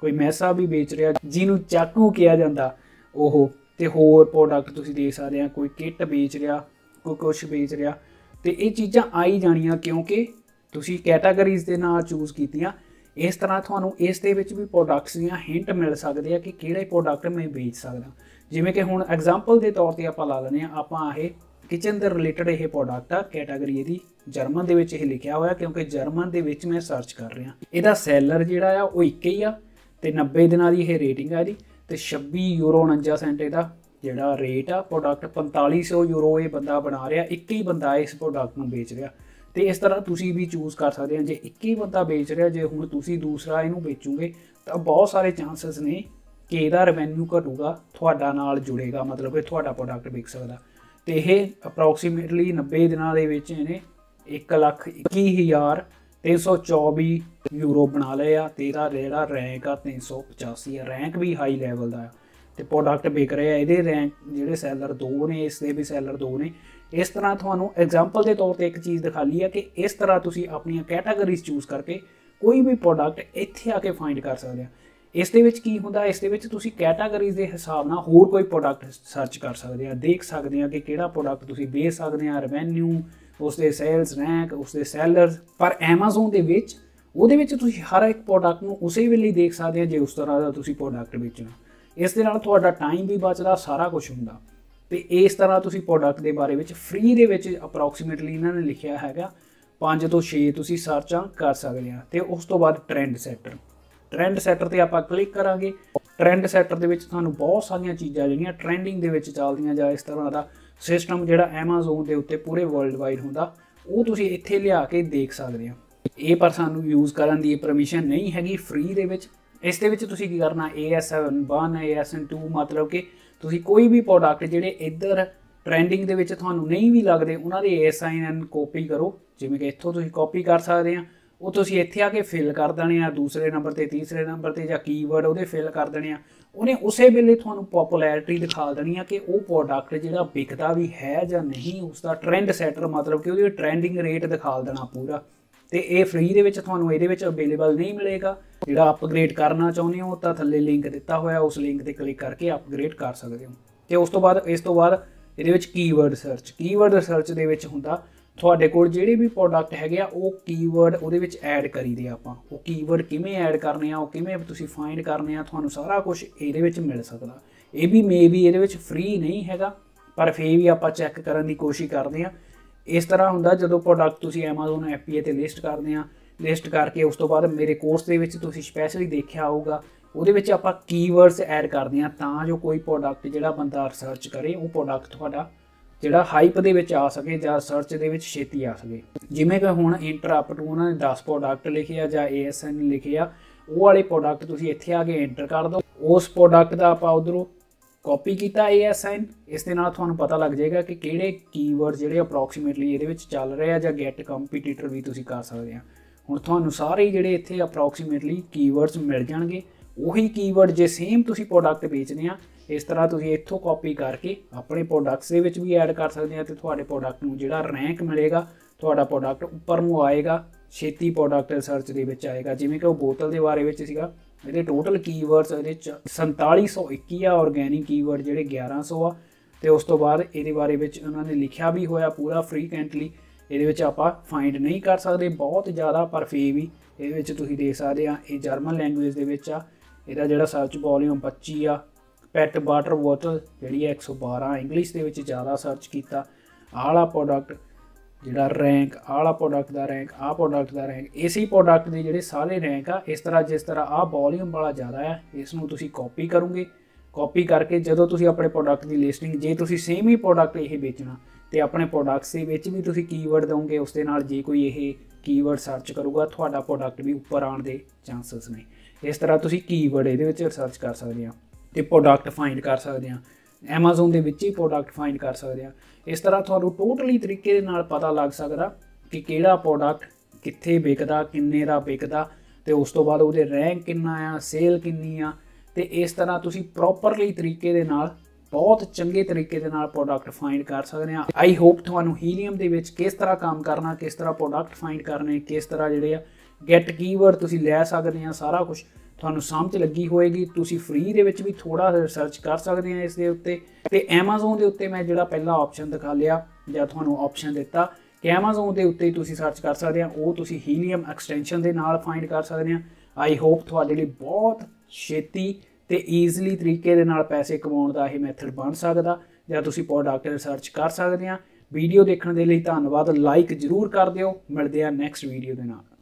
ਕੋਈ ਮੈਸਾ ਵੀ ਵੇਚ ਰਿਹਾ ਜਿਹਨੂੰ ਚਾਕੂ ਕਿਹਾ ਜਾਂਦਾ ਉਹ, ਤੇ ਹੋਰ ਪ੍ਰੋਡਕਟ ਤੁਸੀਂ ਦੇਖ ਸਕਦੇ ਆ। ਕੋਈ ਕਿੱਟ ਵੇਚ ਰਿਹਾ, ਕੋਈ ਕੁਛ ਵੇਚ ਰਿਹਾ। ਤੇ ਇਹ ਚੀਜ਼ਾਂ ਆਈ ਜਾਣੀਆਂ ਕਿਉਂਕਿ ਤੁਸੀਂ ਕੈਟਾਗਰੀਜ਼ ਦੇ ਨਾਲ ਚੂਜ਼ ਕੀਤੀਆਂ। ਇਸ ਤਰ੍ਹਾਂ ਤੁਹਾਨੂੰ ਇਸ ਦੇ ਵਿੱਚ ਵੀ ਪ੍ਰੋਡਕਟਸ ਦੀਆਂ ਹਿੰਟ ਮਿਲ ਸਕਦੇ ਆ ਕਿ ਕਿਹੜੇ ਪ੍ਰੋਡਕਟ ਮੈਂ ਵੇਚ ਸਕਦਾ। ਜਿਵੇਂ ਕਿ ਹੁਣ ਐਗਜ਼ਾਮਪਲ ਦੇ ਤੌਰ ਤੇ ਆਪਾਂ ਲਾ ਲੈਂਦੇ ਆ, ਆਪਾਂ ਇਹ ਕਿਚਨ ਦੇ ਰਿਲੇਟਡ ਇਹ ਪ੍ਰੋਡਕਟ ਆ, ਕੈਟਾਗਰੀ ਇਹਦੀ ਜਰਮਨ ਦੇ ਵਿੱਚ ਇਹ ਲਿਖਿਆ ਹੋਇਆ ਕਿਉਂਕਿ ਜਰਮਨ ਦੇ ਵਿੱਚ ਮੈਂ ਸਰਚ ਕਰ ਰਿਹਾ। ਇਹਦਾ ਸੈਲਰ ਜਿਹੜਾ ਆ ਉਹ ਇੱਕ ਹੀ ਆ, ਤੇ 90 ਦਿਨਾਂ ਦੀ ਇਹ ਰੇਟਿੰਗ ਆ ਇਹਦੀ, ਤੇ 26 ਯੂਰੋ 49 ਸੈਂਟ ਇਹਦਾ ਜਿਹੜਾ ਰੇਟ ਆ। ਪ੍ਰੋਡਕਟ 4500 ਯੂਰੋ ਇਹ ਬੰਦਾ ਬਣਾ ਰਿਹਾ, ਇੱਕ ਹੀ ਬੰਦਾ ਇਸ ਪ੍ਰੋਡਕਟ ਨੂੰ ਵੇਚ ਰਿਹਾ। ਤੇ ਇਸ ਤਰ੍ਹਾਂ ਤੁਸੀਂ ਵੀ ਚੂਜ਼ ਕਰ ਸਕਦੇ ਆ। ਜੇ ਇੱਕ ਹੀ ਬੰਦਾ ਵੇਚ ਰਿਹਾ, ਜੇ ਹੁਣ ਤੁਸੀਂ ਦੂਸਰਾ ਇਹਨੂੰ ਵੇਚੋਗੇ ਤਾਂ ਬਹੁਤ ਸਾਰੇ ਚਾਂਸਸ ਨੇ ਕਿ ਇਹਦਾ ਰੈਵਨਿਊ ਘਟੂਗਾ, ਤੁਹਾਡਾ ਨਾਲ ਜੁੜੇਗਾ, ਮਤਲਬ ਕਿ ਤੁਹਾਡਾ ਪ੍ਰੋਡਕਟ ਵਿਕ ਸਕਦਾ। ਤੇ ਇਹ ਅਪਰੋਕਸੀਮੇਟਲੀ 90 ਦਿਨਾਂ ਦੇ ਵਿੱਚ ਇਹਨੇ 1,21,324 ਯੂਰੋ ਬਣਾ ਲਏ ਆ। ਤੇ ਇਹਦਾ ਜਿਹੜਾ ਰੈਂਕ ਆ 385 ਆ, ਰੈਂਕ ਵੀ ਹਾਈ ਲੈਵਲ ਦਾ ਆ ਤੇ ਪ੍ਰੋਡਕਟ ਵਿਕ ਰਿਹਾ। ਇਹਦੇ ਰੈਂਕ ਜਿਹੜੇ ਸੈਲਰ 2 ਨੇ, ਇਸ ਦੇ ਵੀ ਸੈਲਰ 2 ਨੇ। ਇਸ ਤਰ੍ਹਾਂ ਤੁਹਾਨੂੰ ਐਗਜ਼ਾਮਪਲ ਦੇ ਤੌਰ ਤੇ ਇੱਕ ਚੀਜ਼ ਦਿਖਾ ਲਈ ਆ ਕਿ ਇਸ ਤਰ੍ਹਾਂ ਤੁਸੀਂ ਆਪਣੀਆਂ ਕੈਟਾਗਰੀਜ਼ ਚੂਜ਼ ਕਰਕੇ ਕੋਈ ਵੀ ਪ੍ਰੋਡਕਟ ਇੱਥੇ ਆ ਕੇ ਫਾਈਂਡ ਕਰ ਸਕਦੇ ਆ। ਇਸ ਦੇ ਵਿੱਚ ਕੀ ਹੁੰਦਾ, ਇਸ ਦੇ ਵਿੱਚ ਤੁਸੀਂ ਕੈਟਾਗਰੀਜ਼ ਦੇ ਹਿਸਾਬ ਨਾਲ ਹੋਰ ਕੋਈ ਪ੍ਰੋਡਕਟ ਸਰਚ ਕਰ ਸਕਦੇ ਆ, ਦੇਖ ਸਕਦੇ ਆ ਕਿ ਕਿਹੜਾ ਪ੍ਰੋਡਕਟ ਤੁਸੀਂ ਵੇਚ ਸਕਦੇ ਆ, ਰੈਵਨਿਊ, ਉਸਦੇ ਸੇਲਸ ਰੈਂਕ, ਉਸਦੇ ਸੈਲਰਸ। ਪਰ ਐਮਾਜ਼ੋਨ ਦੇ ਵਿੱਚ ਉਹਦੇ ਵਿੱਚ ਤੁਸੀਂ ਹਰ ਇੱਕ ਪ੍ਰੋਡਕਟ ਨੂੰ ਉਸੇ ਵੇਲੇ ਦੇਖ ਸਕਦੇ ਆ ਜੇ ਉਸ ਤਰ੍ਹਾਂ ਦਾ ਤੁਸੀਂ ਪ੍ਰੋਡਕਟ ਵੇਚਣਾ। ਇਸ ਦੇ ਨਾਲ ਤੁਹਾਡਾ ਟਾਈਮ ਵੀ ਬਚਦਾ, ਸਾਰਾ ਕੁਝ ਹੁੰਦਾ। ਤੇ ਇਸ ਤਰ੍ਹਾਂ ਤੁਸੀਂ ਪ੍ਰੋਡਕਟ ਦੇ ਬਾਰੇ ਵਿੱਚ ਫ੍ਰੀ ਦੇ ਵਿੱਚ ਅਪਰੋਕਸੀਮੇਟਲੀ ਇਹਨਾਂ ਨੇ ਲਿਖਿਆ ਹੈਗਾ 5 ਤੋਂ 6 ਤੁਸੀਂ ਸਰਚਾਂ ਕਰ ਸਕਦੇ ਆ। ਤੇ ਉਸ ਤੋਂ ਬਾਅਦ ਟ੍ਰੈਂਡ ਸੈਟਰ ਤੇ ਆਪਾਂ ਕਲਿੱਕ ਕਰਾਂਗੇ। ਟ੍ਰੈਂਡ ਸੈਟਰ ਦੇ ਵਿੱਚ ਤੁਹਾਨੂੰ ਬਹੁਤ ਸਾਰੀਆਂ ਚੀਜ਼ਾਂ ਜਿਹੜੀਆਂ ਟ੍ਰੈਂਡਿੰਗ ਦੇ ਵਿੱਚ ਚੱਲਦੀਆਂ ਜਾਂ ਇਸ ਤਰ੍ਹਾਂ ਦਾ ਸਿਸਟਮ ਜਿਹੜਾ ਐਮਾਜ਼ੋਨ ਦੇ ਉੱਤੇ ਪੂਰੇ ਵਰਲਡ ਵਾਈਡ ਹੁੰਦਾ, ਉਹ ਤੁਸੀਂ ਇੱਥੇ ਲਿਆ ਕੇ ਦੇਖ ਸਕਦੇ ਆ। ਇਹ ਪਰ ਸਾਨੂੰ ਯੂਜ਼ ਕਰਨ ਦੀ ਪਰਮਿਸ਼ਨ ਨਹੀਂ ਹੈਗੀ ਫ੍ਰੀ ਦੇ ਵਿੱਚ। ਇਸ ਦੇ ਵਿੱਚ ਤੁਸੀਂ ਕੀ ਕਰਨਾ, AS1 AS2 ਮਤਲਬ ਕਿ ਤੁਸੀਂ ਕੋਈ ਵੀ ਪ੍ਰੋਡਕਟ ਜਿਹੜੇ ਇੱਧਰ ਟ੍ਰੈਂਡਿੰਗ ਦੇ ਵਿੱਚ ਤੁਹਾਨੂੰ ਨਹੀਂ ਵੀ ਲੱਗਦੇ ਉਹਨਾਂ ਦੇ ASIN ਕਾਪੀ ਕਰੋ। ਜਿਵੇਂ ਕਿ ਇੱਥੋਂ ਤੁਸੀਂ ਕਾਪੀ ਕਰ ਸਕਦੇ ਆ, ਉਹ ਤੁਸੀਂ ਇੱਥੇ ਆ ਕੇ ਫਿਲ ਕਰ ਦੇਣੇ ਆ, ਦੂਸਰੇ ਨੰਬਰ ਤੇ, ਤੀਸਰੇ ਨੰਬਰ ਤੇ, ਜਾਂ ਕੀਵਰਡ ਉਹਦੇ ਫਿਲ ਕਰ ਦੇਣੇ ਆ। ਉਹਨੇ ਉਸੇ ਵੇਲੇ ਤੁਹਾਨੂੰ ਪੋਪੂਲੈਰਿਟੀ ਦਿਖਾ ਦੇਣੀ ਆ ਕਿ ਉਹ ਪ੍ਰੋਡਕਟ ਜਿਹੜਾ ਵਿਕਦਾ ਵੀ ਹੈ ਜਾਂ ਨਹੀਂ। ਉਸਦਾ ਟ੍ਰੈਂਡ ਸੈਟਰ ਮਤਲਬ ਕਿ ਉਹਦੀ ਟ੍ਰੈਂਡਿੰਗ ਰੇਟ ਦਿਖਾ ਦੇਣਾ ਪੂਰਾ। ਤੇ ਇਹ ਫ੍ਰੀ ਦੇ ਵਿੱਚ ਤੁਹਾਨੂੰ ਇਹਦੇ ਵਿੱਚ ਅਵੇਲੇਬਲ ਨਹੀਂ ਮਿਲੇਗਾ। ਜਿਹੜਾ ਅਪਗ੍ਰੇਡ ਕਰਨਾ ਚਾਹੁੰਦੇ ਹੋ ਤਾਂ ਥੱਲੇ ਲਿੰਕ ਦਿੱਤਾ ਹੋਇਆ, ਉਸ ਲਿੰਕ ਤੇ ਕਲਿੱਕ ਕਰਕੇ ਅਪਗ੍ਰੇਡ ਕਰ ਸਕਦੇ ਹੋ। ਤੇ ਇਸ ਤੋਂ ਬਾਅਦ ਇਹਦੇ ਵਿੱਚ ਕੀਵਰਡ ਸਰਚ ਦੇ ਵਿੱਚ ਹੁੰਦਾ ਤੁਹਾਡੇ ਕੋਲ ਜਿਹੜੇ ਵੀ ਪ੍ਰੋਡਕਟ ਹੈਗੇ ਆ ਉਹ ਕੀਵਰਡ ਉਹਦੇ ਵਿੱਚ ਐਡ ਕਰੀਦੇ ਆ। ਆਪਾਂ ਉਹ ਕੀਵਰਡ ਕਿਵੇਂ ਐਡ ਕਰਨੇ ਆ, ਉਹ ਕਿਵੇਂ ਤੁਸੀਂ ਫਾਈਂਡ ਕਰਨੇ ਆ, ਤੁਹਾਨੂੰ ਸਾਰਾ ਕੁਝ ਇਹਦੇ ਵਿੱਚ ਮਿਲ ਸਕਦਾ। ਇਹ ਵੀ ਮੇਬੀ ਇਹਦੇ ਵਿੱਚ ਫ੍ਰੀ ਨਹੀਂ ਹੈਗਾ, ਪਰ ਫੇਰ ਵੀ ਆਪਾਂ ਚੈੱਕ ਕਰਨ ਦੀ ਕੋਸ਼ਿਸ਼ ਕਰਦੇ ਆ। ਇਸ ਤਰ੍ਹਾਂ ਹੁੰਦਾ ਜਦੋਂ ਪ੍ਰੋਡਕਟ ਤੁਸੀਂ ਐਮਾਜ਼ੋਨ FBA ਤੇ ਲਿਸਟ ਕਰਦੇ ਆ, ਲਿਸਟ ਕਰਕੇ ਉਸ ਤੋਂ ਬਾਅਦ ਮੇਰੇ ਕੋਰਸ ਦੇ ਵਿੱਚ ਤੁਸੀਂ ਸਪੈਸ਼ਲੀ ਦੇਖਿਆ ਹੋਊਗਾ, ਉਹਦੇ ਵਿੱਚ ਆਪਾਂ ਕੀਵਰਡਸ ਐਡ ਕਰਦੇ ਆ ਤਾਂ ਜੋ ਕੋਈ ਪ੍ਰੋਡਕਟ ਜਿਹੜਾ ਬੰਦਾ ਰਿਸਰਚ ਕਰੇ ਉਹ ਪ੍ਰੋਡਕਟ ਤੁਹਾਡਾ ਜਿਹੜਾ ਹਾਈਪ ਦੇ ਵਿੱਚ ਆ ਸਕੇ ਜਾਂ ਸਰਚ ਦੇ ਵਿੱਚ ਛੇਤੀ ਆ ਸਕੇ। ਜਿਵੇਂ ਕਿ ਹੁਣ ਇੰਟਰਪਟ ਉਹਨਾਂ ਨੇ 10 ਪ੍ਰੋਡਕਟ ਲਿਖੇ ਆ ਜਾਂ ASN ਲਿਖੇ ਆ, ਉਹ ਵਾਲੇ ਪ੍ਰੋਡਕਟ ਤੁਸੀਂ ਇੱਥੇ ਆ ਕੇ ਐਂਟਰ ਕਰ ਦਿਓ। ਉਸ ਪ੍ਰੋਡਕਟ ਦਾ ਆਪਾਂ ਉਧਰੋਂ ਕਾਪੀ ਕੀਤਾ ASN। ਇਸ ਦੇ ਨਾਲ ਤੁਹਾਨੂੰ ਪਤਾ ਲੱਗ ਜਾਏਗਾ ਕਿ ਕਿਹੜੇ ਕੀਵਰਡ ਜਿਹੜੇ ਅਪਰੋਕਸੀਮੇਟਲੀ ਇਹਦੇ ਵਿੱਚ ਚੱਲ ਰਹੇ ਆ, ਜਾਂ ਗੈਟ ਕੰਪੀਟੀਟਰ ਵੀ ਤੁਸੀਂ ਕਰ ਸਕਦੇ ਆ। ਹੁਣ ਤੁਹਾਨੂੰ ਸਾਰੇ ਜਿਹੜੇ ਇੱਥੇ ਅਪਰੋਕਸੀਮੇਟਲੀ ਕੀਵਰਡਸ ਮਿਲ ਜਾਣਗੇ। ਉਹੀ ਕੀਵਰਡ ਜੇ ਸੇਮ ਤੁਸੀਂ ਪ੍ਰੋਡਕਟ ਵੇਚਦੇ ਆ, ਇਸ ਤਰ੍ਹਾਂ ਤੁਸੀਂ ਇੱਥੋਂ ਕਾਪੀ ਕਰਕੇ ਆਪਣੇ ਪ੍ਰੋਡਕਟਸ ਦੇ ਵਿੱਚ ਵੀ ਐਡ ਕਰ ਸਕਦੇ ਆ ਤੇ ਤੁਹਾਡੇ ਪ੍ਰੋਡਕਟ ਨੂੰ ਜਿਹੜਾ ਰੈਂਕ ਮਿਲੇਗਾ, ਤੁਹਾਡਾ ਪ੍ਰੋਡਕਟ ਉੱਪਰ ਨੂੰ ਆਏਗਾ, ਛੇਤੀ ਪ੍ਰੋਡਕਟ ਰਿਸਰਚ ਦੇ ਵਿੱਚ ਆਏਗਾ। ਜਿਵੇਂ ਕਿ ਉਹ ਬੋਤਲ ਦੇ ਬਾਰੇ ਵਿੱਚ ਸੀਗਾ, ਇਹਦੇ ਟੋਟਲ ਕੀਵਰਡਸ ਇਹਦੇ 'ਚ 4721 ਆ, ਆਰਗੈਨਿਕ ਕੀਵਰਡ ਜਿਹੜੇ 1100 ਆ। ਤੇ ਉਸ ਤੋਂ ਬਾਅਦ ਇਹਦੇ ਬਾਰੇ ਵਿੱਚ ਉਹਨਾਂ ਨੇ ਲਿਖਿਆ ਵੀ ਹੋਇਆ ਪੂਰਾ ਫ੍ਰੀਕੁਐਂਟਲੀ। ਇਹਦੇ ਵਿੱਚ ਆਪਾਂ ਫਾਈਂਡ ਨਹੀਂ ਕਰ ਸਕਦੇ ਬਹੁਤ ਜ਼ਿਆਦਾ, ਪਰ ਫੇਰ ਵੀ ਇਹਦੇ ਵਿੱਚ ਤੁਸੀਂ ਦੇਖ ਸਕਦੇ ਆ ਇਹ ਜਰਮਨ ਲੈਂਗੁਏਜ ਦੇ ਵਿੱਚ ਆ। ਇਹਦਾ ਜਿਹੜਾ ਸਰਚ ਵੋਲੀਅਮ 25 ਆ। ਪੈਟ ਵਾਟਰ ਬੋਤਲ ਜਿਹੜੀ ਹੈ 112, ਇੰਗਲਿਸ਼ ਦੇ ਵਿੱਚ ਜ਼ਿਆਦਾ ਸਰਚ ਕੀਤਾ। ਆਹ ਵਾਲਾ ਪ੍ਰੋਡਕਟ ਜਿਹੜਾ ਰੈਂਕ, ਆਹ ਵਾਲਾ ਪ੍ਰੋਡਕਟ ਦਾ ਰੈਂਕ, ਆਹ ਪ੍ਰੋਡਕਟ ਦਾ ਰੈਂਕ, ਇਸੇ ਪ੍ਰੋਡਕਟ ਦੇ ਜਿਹੜੇ ਸਾਰੇ ਰੈਂਕ ਆ ਇਸ ਤਰ੍ਹਾਂ ਜਿਸ ਤਰ੍ਹਾਂ ਆਹ ਵੋਲੀਅਮ ਵਾਲਾ ਜ਼ਿਆਦਾ ਆ, ਇਸ ਨੂੰ ਤੁਸੀਂ ਕਾਪੀ ਕਰੋਗੇ। ਕਾਪੀ ਕਰਕੇ ਜਦੋਂ ਤੁਸੀਂ ਆਪਣੇ ਪ੍ਰੋਡਕਟ ਦੀ ਲਿਸਟਿੰਗ, ਜੇ ਤੁਸੀਂ ਸੇਮ ਹੀ ਪ੍ਰੋਡਕਟ ਇਹ ਵੇਚਣਾ ਤੇ ਆਪਣੇ ਪ੍ਰੋਡਕਟਸ ਦੇ ਵਿੱਚ ਵੀ ਤੁਸੀਂ ਕੀਵਰਡ ਦਿਓਗੇ, ਉਸ ਦੇ ਨਾਲ ਜੇ ਕੋਈ ਇਹ ਕੀਵਰਡ ਸਰਚ ਕਰੂਗਾ ਤੁਹਾਡਾ ਪ੍ਰੋਡਕਟ ਵੀ ਉੱਪਰ ਆਉਣ ਦੇ ਚਾਂਸਸ ਨੇ। ਇਸ ਤਰ੍ਹਾਂ ਤੁਸੀਂ ਕੀਵਰਡ ਇਹਦੇ ਵਿੱਚ ਰਿਸਰਚ ਕਰ ਸਕਦੇ ਆ ਤੇ ਪ੍ਰੋਡਕਟ ਫਾਈਂਡ ਕਰ ਸਕਦੇ ਆ। ਐਮਾਜ਼ੋਨ ਦੇ ਵਿੱਚ ਹੀ ਪ੍ਰੋਡਕਟ ਫਾਈਂਡ ਕਰ ਸਕਦੇ ਆ। ਇਸ ਤਰ੍ਹਾਂ ਤੁਹਾਨੂੰ ਟੋਟਲੀ ਤਰੀਕੇ ਦੇ ਨਾਲ ਪਤਾ ਲੱਗ ਸਕਦਾ ਕਿ ਕਿਹੜਾ ਪ੍ਰੋਡਕਟ ਕਿੱਥੇ ਵਿਕਦਾ, ਕਿੰਨੇ ਦਾ ਵਿਕਦਾ, ਤੇ ਉਸ ਤੋਂ ਬਾਅਦ ਉਹਦੇ ਰੈਂਕ ਕਿੰਨਾ ਆ, ਸੇਲ ਕਿੰਨੀ ਆ। ਤੇ ਇਸ ਤਰ੍ਹਾਂ ਤੁਸੀਂ ਪ੍ਰੋਪਰਲੀ ਤਰੀਕੇ ਦੇ ਨਾਲ, ਬਹੁਤ ਚੰਗੇ ਤਰੀਕੇ ਦੇ ਨਾਲ ਪ੍ਰੋਡਕਟ ਫਾਈਂਡ ਕਰ ਸਕਦੇ ਆ। ਆਈ ਹੋਪ ਤੁਹਾਨੂੰ ਹੀਲੀਅਮ ਦੇ ਵਿੱਚ ਕਿਸ ਤਰ੍ਹਾਂ ਕੰਮ ਕਰਨਾ, ਕਿਸ ਤਰ੍ਹਾਂ ਪ੍ਰੋਡਕਟ ਫਾਈਂਡ ਕਰਨੇ, ਕਿਸ ਤਰ੍ਹਾਂ ਜਿਹੜੇ ਆ ਗੈਟ ਕੀਵਰਡ ਤੁਸੀਂ ਲੈ ਸਕਦੇ ਆ, ਸਾਰਾ ਕੁਝ ਤੁਹਾਨੂੰ ਸਮਝ ਲੱਗੀ ਹੋਏਗੀ। ਤੁਸੀਂ ਫ੍ਰੀ ਦੇ ਵਿੱਚ ਵੀ ਥੋੜਾ ਰਿਸਰਚ ਕਰ ਸਕਦੇ ਆ ਇਸ ਦੇ ਉੱਤੇ। ਤੇ ਐਮਾਜ਼ੋਨ ਦੇ ਉੱਤੇ ਮੈਂ ਜਿਹੜਾ ਪਹਿਲਾ ਆਪਸ਼ਨ ਦਿਖਾ ਲਿਆ ਜਾਂ ਤੁਹਾਨੂੰ ਆਪਸ਼ਨ ਦਿੱਤਾ ਕਿ ਐਮਾਜ਼ੋਨ ਦੇ ਉੱਤੇ ਤੁਸੀਂ ਸਰਚ ਕਰ ਸਕਦੇ ਆ, ਉਹ ਤੁਸੀਂ ਹੀਲੀਅਮ ਐਕਸਟੈਂਸ਼ਨ ਦੇ ਨਾਲ ਫਾਈਂਡ ਕਰ ਸਕਦੇ ਆ। ਆਈ ਹੋਪ ਤੁਹਾਡੇ ਲਈ ਬਹੁਤ ਛੇਤੀ ਤੇ ਈਜ਼ੀਲੀ ਤਰੀਕੇ ਦੇ ਨਾਲ ਪੈਸੇ ਕਮਾਉਣ ਦਾ ਇਹ ਮੈਥਡ ਬਣ ਸਕਦਾ, ਜਾਂ ਤੁਸੀਂ ਪ੍ਰੋਡਕਟ ਰਿਸਰਚ ਕਰ ਸਕਦੇ ਆ। ਵੀਡੀਓ ਦੇਖਣ ਦੇ ਲਈ ਧੰਨਵਾਦ। ਲਾਈਕ ਜ਼ਰੂਰ ਕਰ ਦਿਓ। ਮਿਲਦੇ ਆ ਨੈਕਸਟ ਵੀਡੀਓ ਦੇ ਨਾਲ।